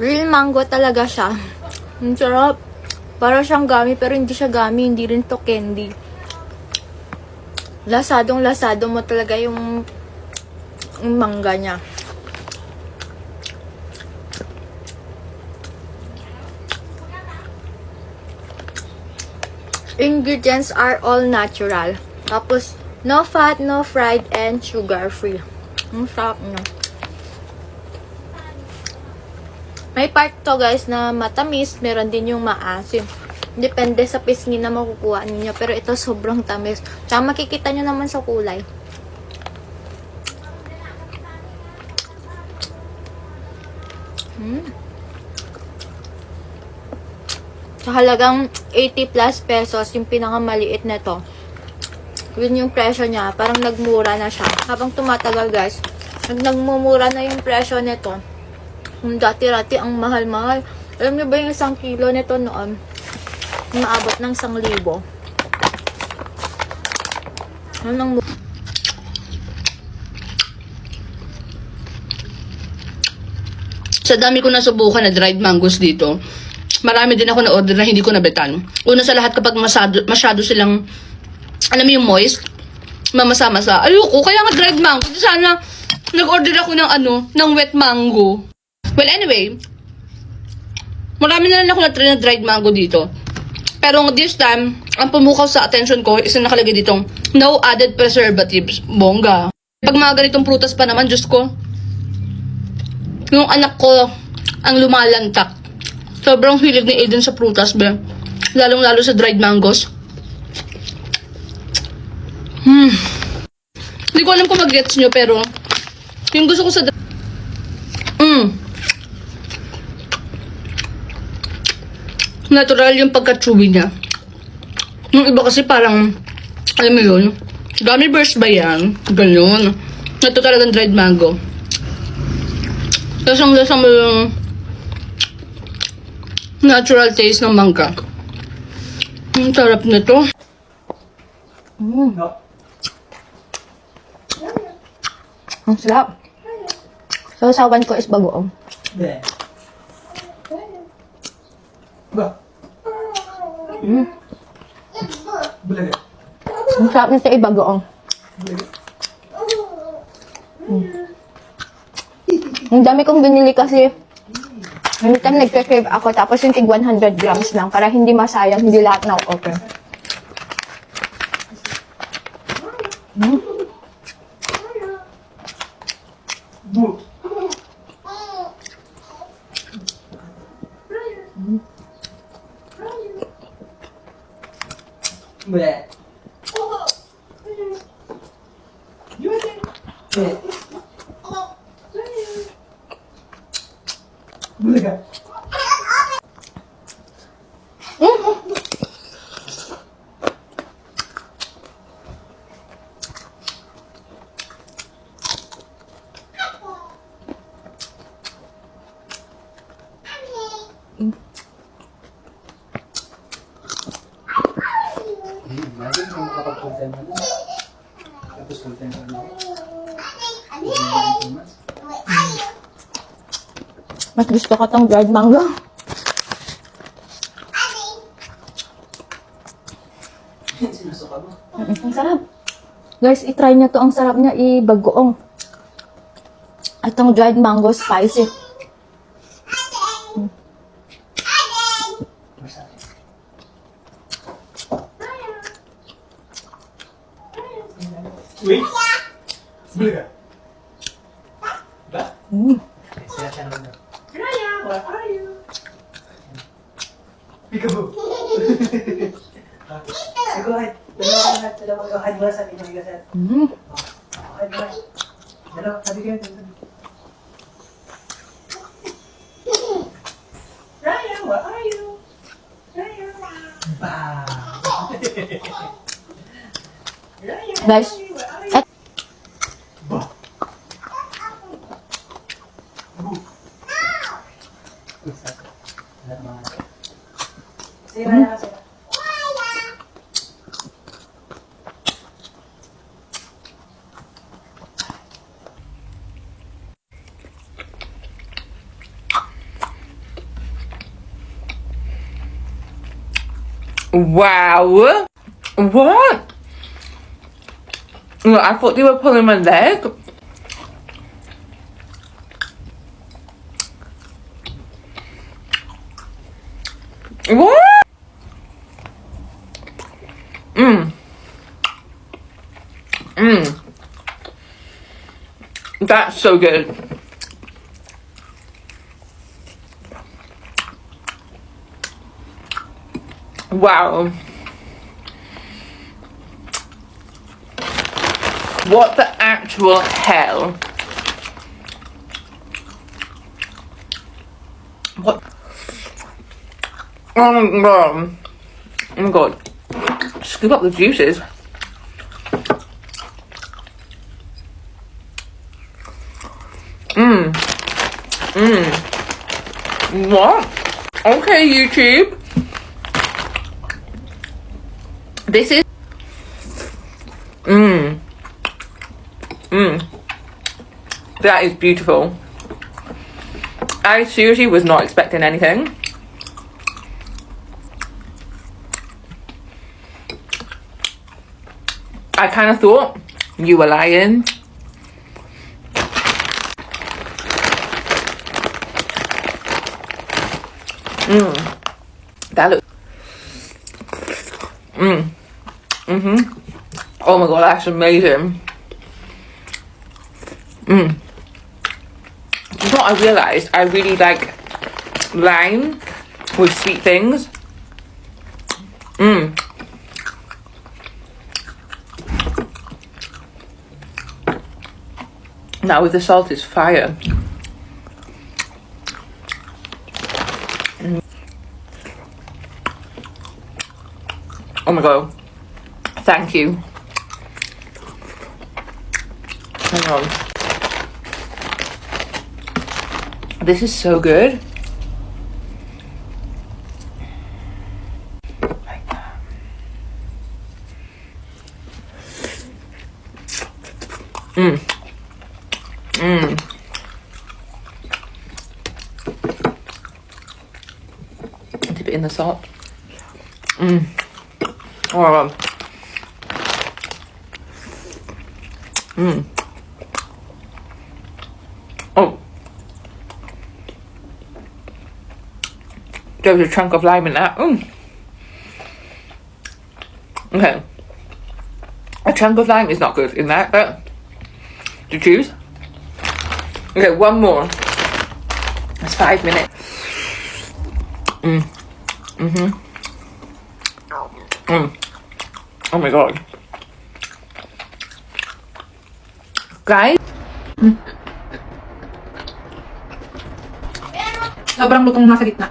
Real mango talaga siya. Ang sarap. Para siyang gummy, pero hindi siya gummy, hindi rin to candy. Lasadong-lasado mo talaga yung mangga niya. Ingredients are all natural. Tapos, no fat, no fried, and sugar-free. Ang sarap niya. May part to guys na matamis, meron din yung maasim. Depende sa pisngi na makukuha ninyo. Pero ito sobrang tamis. Tsaka makikita nyo naman sa kulay. Sa halagang 80 plus pesos, yung pinakamaliit na to. Yun yung presyo niya. Parang nagmura na siya. Habang tumatagal guys, nagmumura na yung presyo nito. Yung dati-rati ang mahal-mahal. Alam niyo ba yung 1 kilo nito noon? Maabot ng 1,000. Anong Sa dami ko nasubukan na dried mangoes dito, marami din ako na-order na hindi ko nabetan. Una sa lahat, kapag masyado silang, alam mo yung moist, mamasa-masa. Ayoko, kaya nga dried mango. Sana nag-order ako ng wet mango. Well, anyway, marami na lang ako na-try na dried mango dito. Pero this time, ang pumukaw sa attention ko is nakalagay ditong no added preservatives. Bongga. Pag mga ganitong prutas pa naman, Diyos ko, yung anak ko ang lumalantak. Sobrang hilig ni Aiden sa prutas, be. Lalong-lalo sa dried mangoes. Hindi ko alam kung mag-gets nyo, pero yung gusto ko sa natural yung pagka-chewy niya. Yung iba kasi parang, alam mo yun, gummy bears ba yan? Ganyan. Ito talagang dried mango. Lasang-lasa mo yung natural taste ng mangga. Ang sarap nito. Ang sarap. So, sawan ko is bagoong. Ang sarap nito ay bagoong. Ang dami kong binili kasi anytime nagka-crave ako, tapos yung tig 100 grams lang para hindi masayang, hindi lahat na open. Mas gusto ko tong dried mango. Ang sarap. Guys, i-try nyo to. Ang sarap niya i-bagoong. Itong dried mango spicy. Guys, Wow. What? Look, I thought they were pulling my leg. What? That's so good. Wow. What the actual hell? What? Oh my god. Oh my god. Scoop up the juices. What? Okay, YouTube. This is that is beautiful. I seriously was not expecting anything. I kind of thought you were lying. That looks oh my god, that's amazing. You know what I realised? I really like lime with sweet things. Now with the salt is fire. Oh my god. Thank you. Hang on. This is so good. Dip it in the salt. Oh my god. Oh. There's a chunk of lime in that. Okay. A chunk of lime is not good in that, but to choose. Okay, one more. That's 5 minutes. Oh my god. Guys? Sobrang lutong nasa gitna.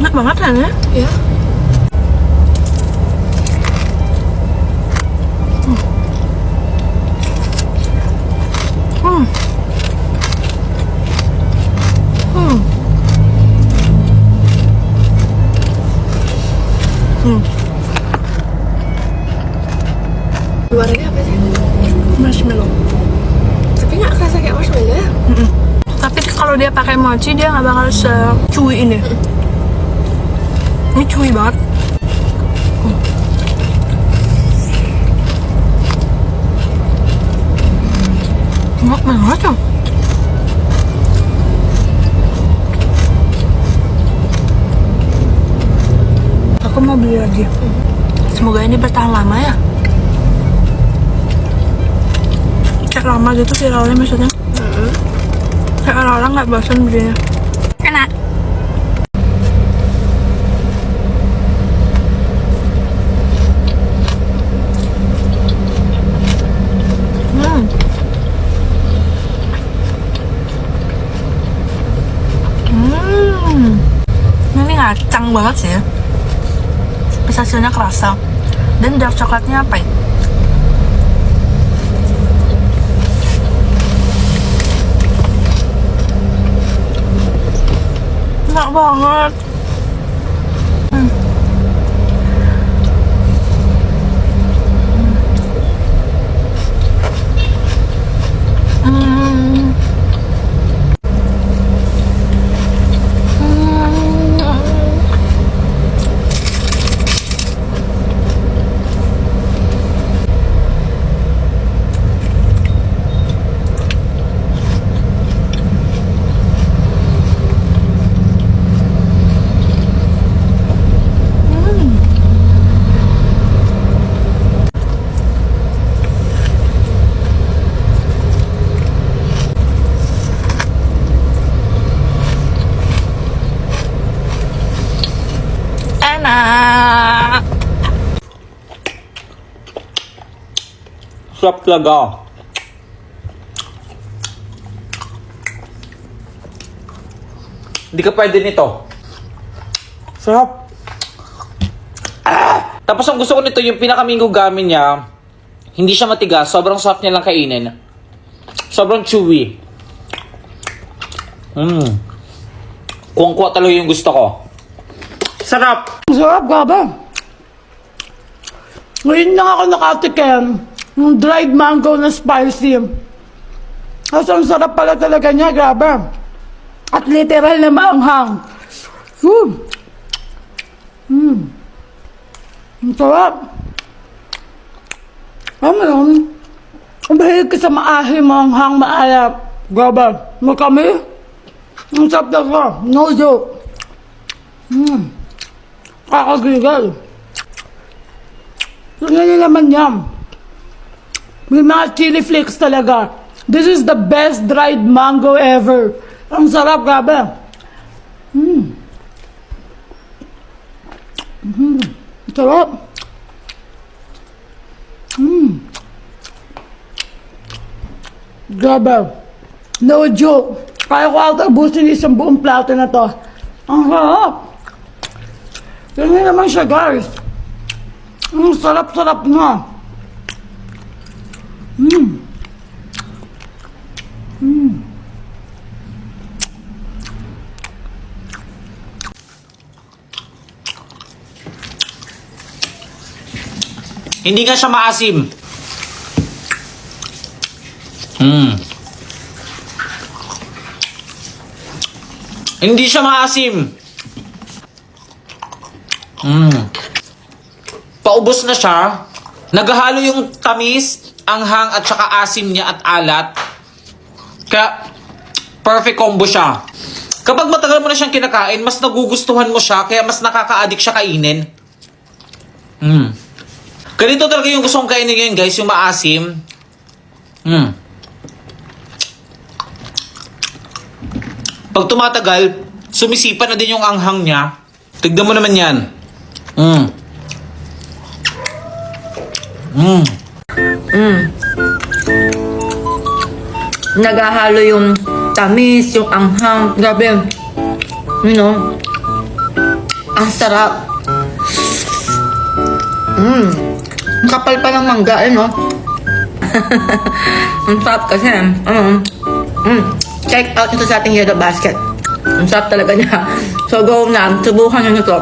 Enak banget kan ya? Iya. Luarnya apa sih? Marshmallow. Tapi nggak kerasa kayak marshmallow ya? Tapi kalau dia pakai mochi dia nggak bakal se-chewy ini. Ini chewy banget. Enak banget ya. Aku mau beli lagi. Semoga ini bertahan lama ya. Kayak lama gitu viralnya maksudnya. Kayak orang-orang nggak bosan belinya. Enak. Ini ngacang banget sih. Pistachio-nya kerasa. Dan dark coklatnya pahit. Enak banget. Enak. Sarap talaga. Hindi ka pwede nito. Sarap. Tapos ang gusto ko nito, yung pinakamingo gamin niya, hindi siya matigas, sobrang soft niya lang kainin. Sobrang chewy. Kuwang-kuwa talaga yung gusto ko. Sarap! Sarap, gaba. Ngayon lang ako nakatikim ng dried mango na spicy. Kasi ang sarap pala talaga niya, grabe. At literal na maanghang. Ang sarap. Alam mo yun, ang mahilig ka sa maahi, maanghang, maalap. Grabe, makami. Ang sarap talaga, no joke. Kakagigil. Ganyan naman yan. May mga chili flakes talaga. This is the best dried mango ever. Ang sarap, grabe. Sarap. Grabe. No joke. Kaya ko ata ubusin isang buong plato na to. Ang sarap. Ganyan naman siya, guys. Ang sarap-sarap na. Hindi nga siya maasim. Hindi siya maasim. Paubos na siya. Naghahalo yung tamis, anghang at saka asim niya at alat. Kaya perfect combo siya. Kapag matagal mo na siyang kinakain, mas nagugustuhan mo siya, kaya mas nakaka-addict siya kainin. Ganito talaga yung gusto kong kainin ngayon, guys, yung maasim. Pag tumatagal, sumisipa na din yung anghang niya. Tignan mo naman yan. Naghahalo yung tamis, yung anghang. Grabe. You know, ang sarap. Ang kapal pa ng mangga, no? Ang sarap kasi. Check out ito sa ating Yellow Basket. Ang sarap talaga niya. So go na, subukan nyo ito.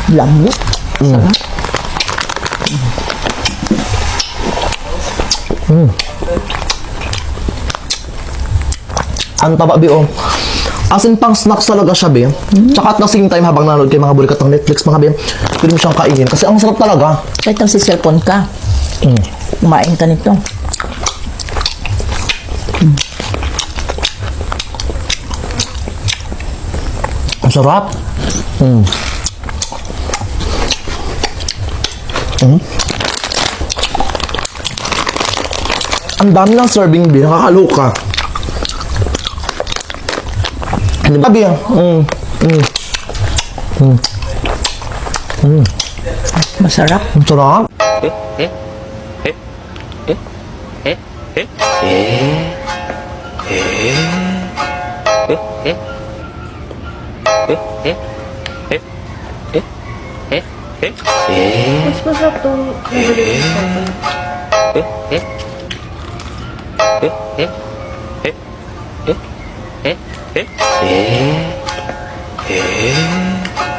Lambot. Sarap. Ang taba, Bi, oh. As in, pang snacks talaga siya, Bi. Tsaka at the same time, habang nanonood kayo mga bulikat ng Netflix, mga Bi, pwede mo siyang kainin. Kasi ang sarap talaga. Kahit ang si cellphone ka, kumain ka nito. Ang sarap. Ang dami ng serving, Bi. Nakakaloka. Di ba, Bi? Masarap. Ang sarap. Mas masarap itong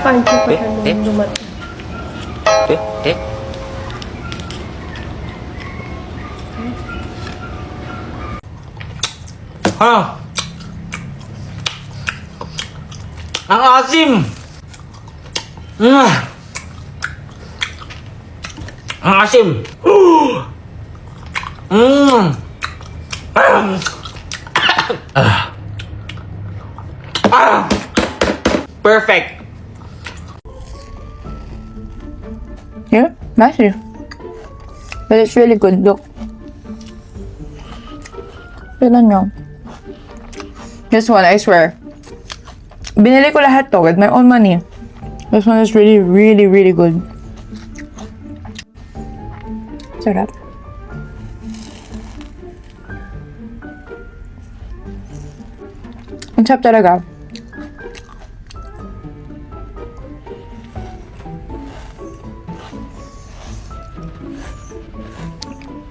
Paano pa siya nung dumating? Ang asim! Ang asim! Perfect! Yeah, massive. But it's really good, look. Tignan nyo. This one, I swear. Binili ko lahat to with my own money. This one is really, really, really good. Sarap. Ang sarap talaga.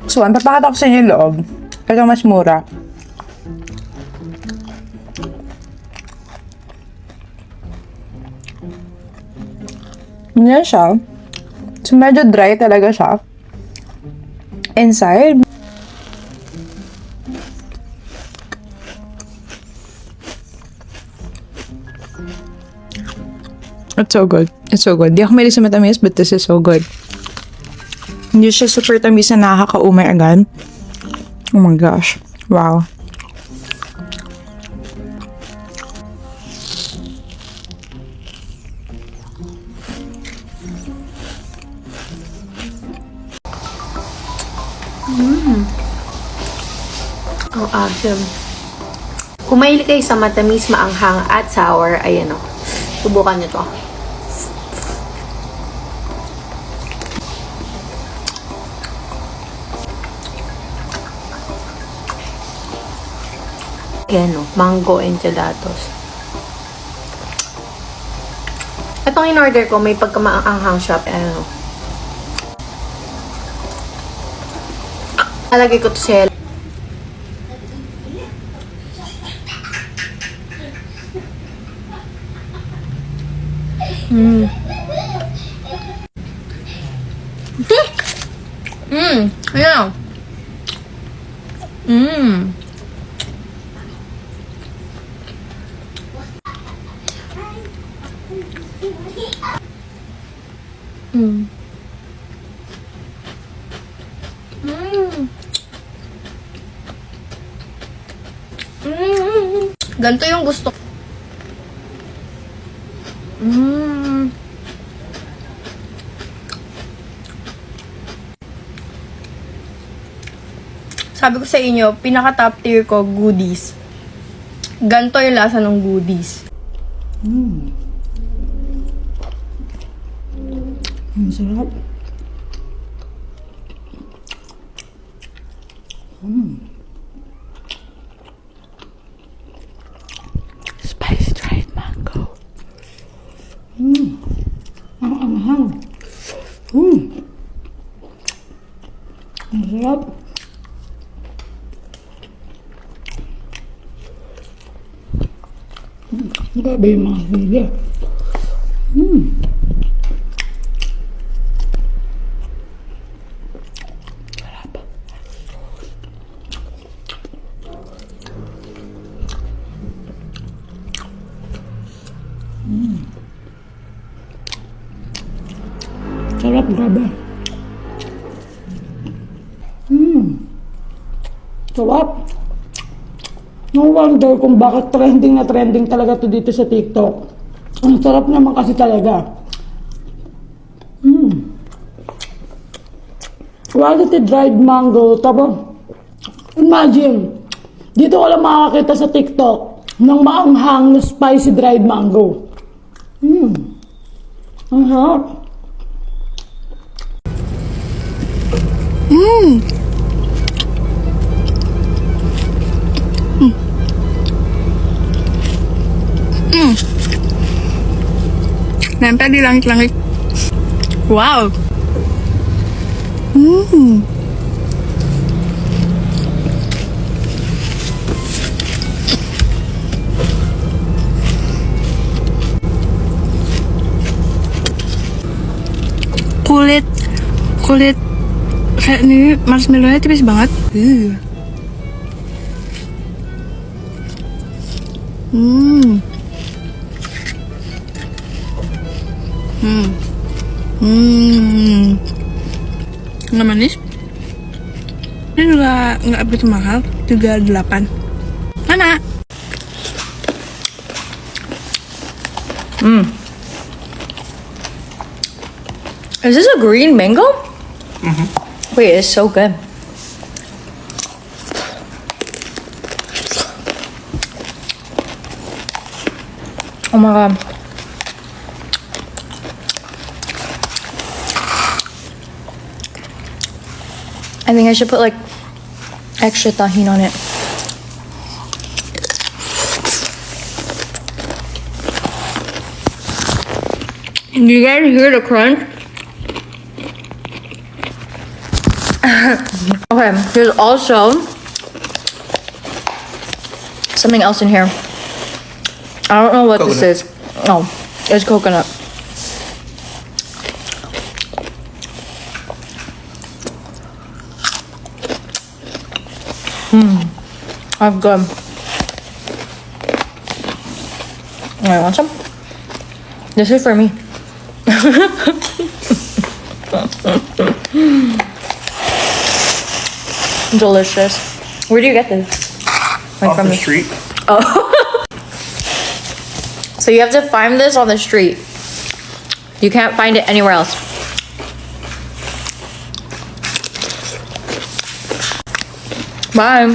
So, ang papakita ko sa inyo yung loob. Kasi mas mura. Ganyan siya. So, medyo dry talaga siya. Inside. It's so good. It's so good. Di ako mahilig sa matamis, but this is so good. Hindi siya super tamis na nakakaumay agad. Oh my gosh. Wow. Ang awesome. Kung mahilig kayo sa matamis, maanghang at sour, ayan o. Subukan nyo to. Ayan o, mango enchiladas. Itong in-order ko, may pagkamaanghang siya. Ayan o. Alagay ko to sa Yeah. Ganito yung gusto. Sabi ko sa inyo, pinaka top tier ko, goodies. Ganito yung lasa ng goodies. Ang sarap. Spicy dried mango. Ang anghang. Ang sarap. Grabe yung mga sili. Sarap. Sarap, grabe. Sarap. No wonder kung bakit trending na trending talaga to dito sa TikTok. Ang sarap naman kasi talaga. Quality dried mango. Tapos, imagine, dito ko lang makakita sa TikTok ng maanghang na spicy dried mango. Ang sarap. Nempel di langit-langit. Wow! Kulit kayak ini marshmallow-nya tipis banget. Nggak manis. Ini juga nggak begitu mahal, 38. Mana? Is this a green mango? Wait, it's so good. Oh my god. I think I should put like extra tahini on it. Do you guys hear the crunch? Okay, there's also something else in here. I don't know what this is. Oh, it's coconut. I've gone. I want some. This is for me. Delicious. Where do you get this? Like from the street. Oh. So you have to find this on the street. You can't find it anywhere else. Bye.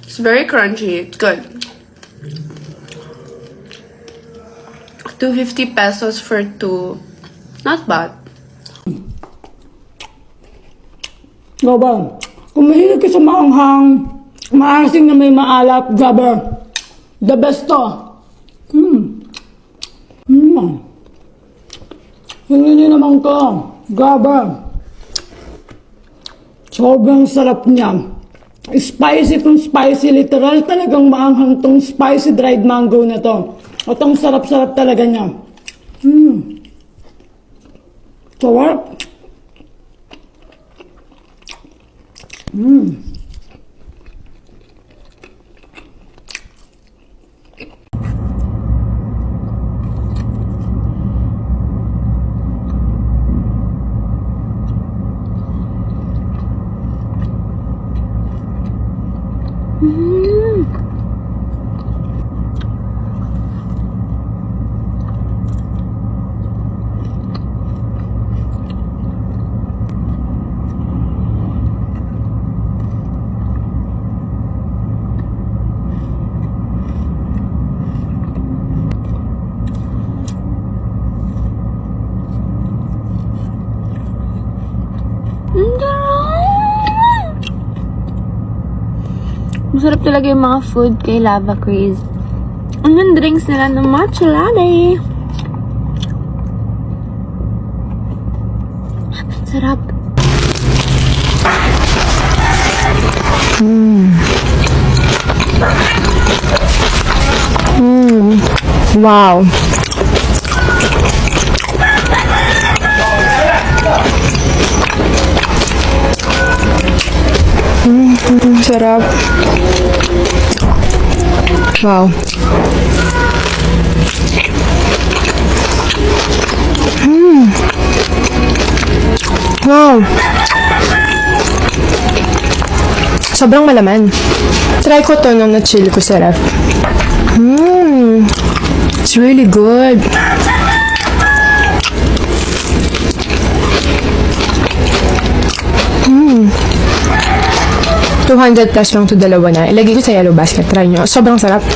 It's very crunchy. It's good. 250 pesos for 2. Not bad. Gaba, kung mahilig ka sa maanghang, maasim na may maalat, Gaba, the best to. Hindi naman to, Gaba. Sobrang sarap niya. Spicy tong spicy, literal talagang maanghang tong spicy dried mango na to. At ang sarap-sarap talaga niya. Sarap. Masarap talaga yung mga food kay Lava Craze. Ang yung drinks nila ng matcha latte. Sarap. Wow. Sarap. Wow. Wow. Sobrang malaman. Try ko to nung na-chill ko sa ref. It's really good. $200 plus lang to dalawa na. Ilagay ko sa yellow basket. Try nyo. Sobrang sarap.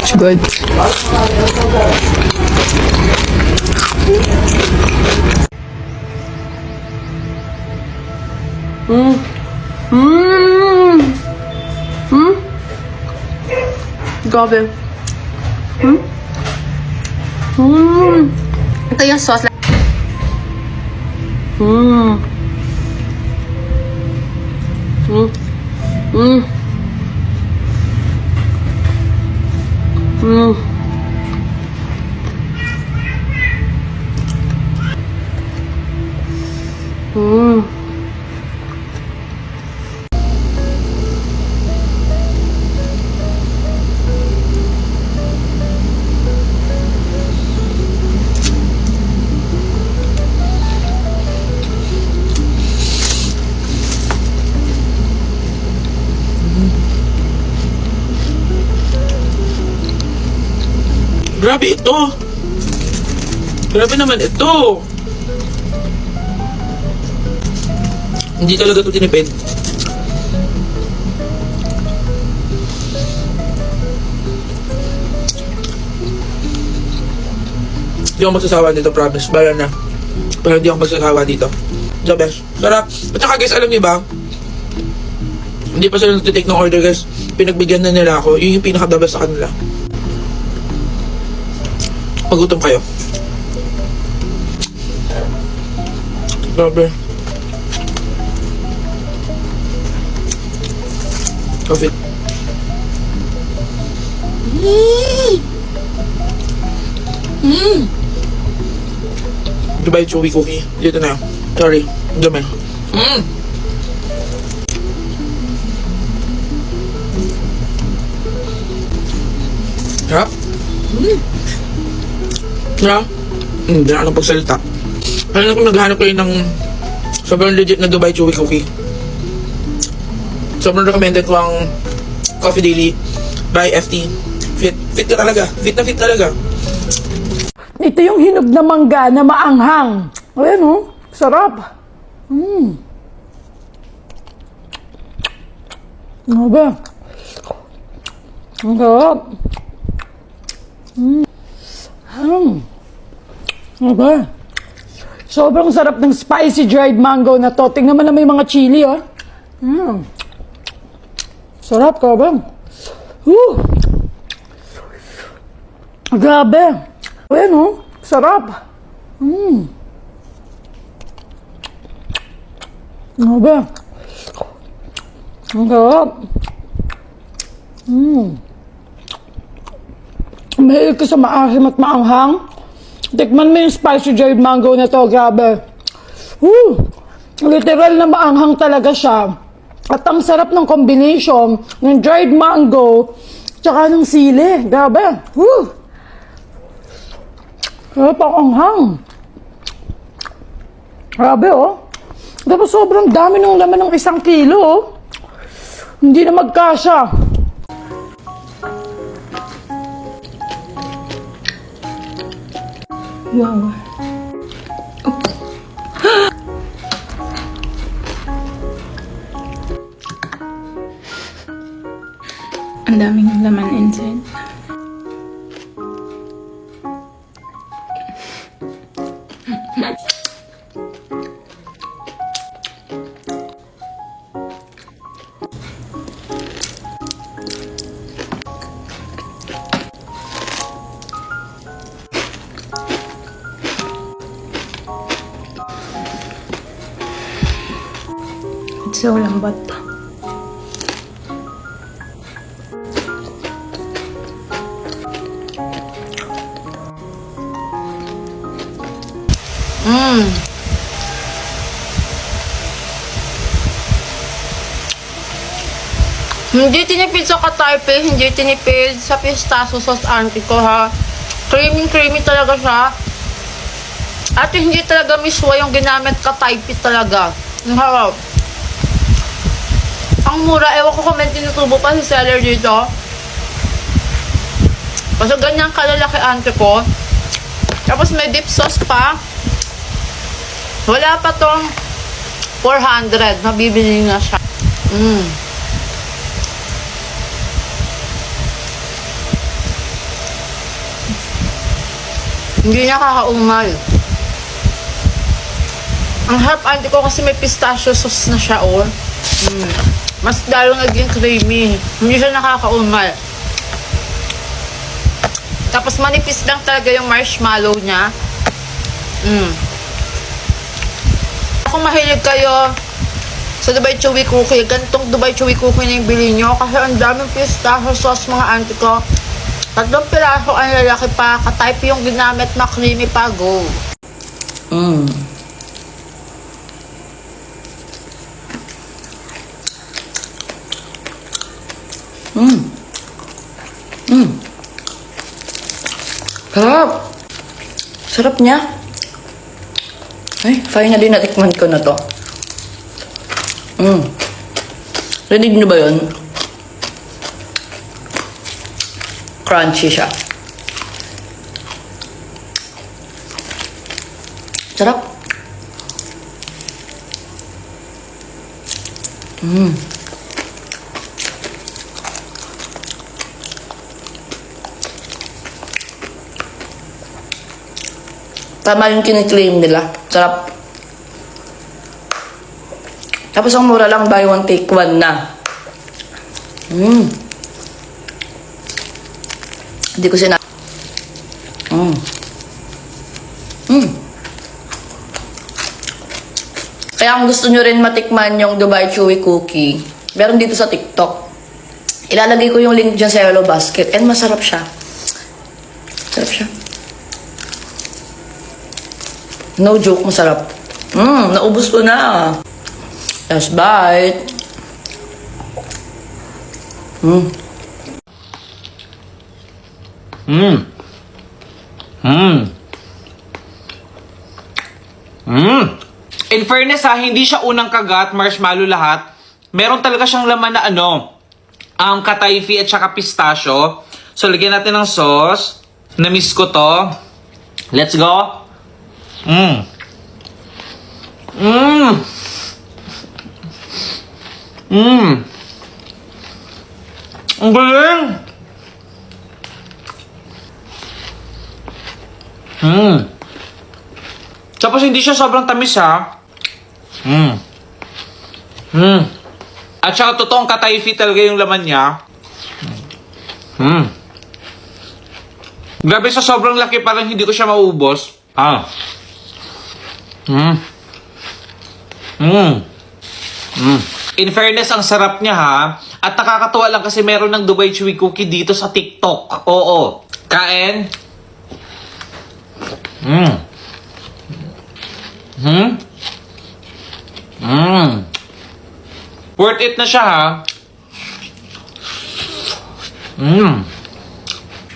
It's good. Grabe. Ito yung sauce. Grabe ito. Grabe naman ito. Hindi talaga ito tinipid. Hindi ako magsasawa dito, promise. Bayan na. Pero hindi ako magsasawa dito. The best. Sarap. At saka guys, alam niyo ba? Hindi pa sila nagtitake ng order guys. pinagbigyan na nila ako. Yun yung pinaka-the best sa kanila. Magutom kayo. Grabe. Coffee. Dubai chewy cookie. Dito na. Sorry. Dumi. Sarap. Sarap. Hindi na ako pagsalita. Kaya kung naghahanap kayo ng sobrang legit na Dubai chewy cookie. Sobrang recommended ko ang Coffee Daily by FT. Fit ka talaga. Fit na fit talaga. Ito yung hinog na mangga na maanghang. Ayan oh, sarap. Ano ba? Ang sarap. Ano ba? Sobrang sarap ng spicy dried mango na to. Tingnan mo na may mga chili, oh. Sarap ka ba? Grabe. Ayan, oh. Sarap. Ano ba? Ang sarap. Mahilig ka sa maasim at maanghang. Tikman mo yung spicy dried mango na to. Grabe. Literal na maanghang talaga siya. At ang sarap ng combination ng dried mango tsaka ng sili. Grabe. Sarap ang anghang. Grabe, oh. Tapos sobrang dami ng laman ng 1 kilo, oh. Hindi na magkasya. Wow. Ang daming laman inside. It's so lambot. Hindi tinipid sa katarpe, hindi tinipid sa pistachio sauce auntie ko ha. Creamy talaga siya. At hindi talaga miswa yung ginamit katarpe talaga. Ang harap. Ang mura, ewan ko kung may tinutubo pa si seller dito. Kasi ganyan kalalaki auntie ko. Tapos may dip sauce pa. Wala pa tong 400. Mabibili na siya. Hindi nakakaumal. Ang harap auntie ko kasi may pistachio sauce na siya, oh. Mas lalo naging creamy. Hindi siya nakakaumal. Tapos manipis lang talaga yung marshmallow niya. Kung mahilig kayo sa Dubai chewy cookie, ganitong Dubai chewy cookie na yung bili nyo. Kasi ang daming pistachio sauce mga auntie ko. 3 piraso ang lalaki pa. Ka-type yung ginamit, ma-creamy pa. Go. Sarap. Sarap niya. Ay, finally natikman ko na to. Rinig nyo ba yun? Crunchy siya. Sarap. Tama yung kiniklaim nila. Sarap. Tapos ang mura lang, buy one take one na. Hindi ko sinabi. Kaya kung gusto nyo rin matikman yung Dubai Chewy Cookie, meron dito sa TikTok. Ilalagay ko yung link dyan sa Yellow Basket. And masarap siya. Masarap siya. No joke, masarap. Naubos ko na. Last bite. In fairness ha, hindi siya unang kagat, marshmallow lahat. Meron talaga siyang laman na ang katayfi at saka pistachio. So, lagyan natin ng sauce. Na-miss ko to. Let's go. Ang galing! Tapos hindi siya sobrang tamis ha. At saka totoong katayfi talaga yung laman niya. Grabe sa sobrang laki, parang hindi ko siya maubos. In fairness, ang sarap niya ha. At nakakatuwa lang kasi meron ng Dubai Chewy Cookie dito sa TikTok. Oo. Kain. Worth it na siya ha.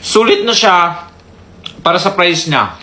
Sulit na siya para sa price niya.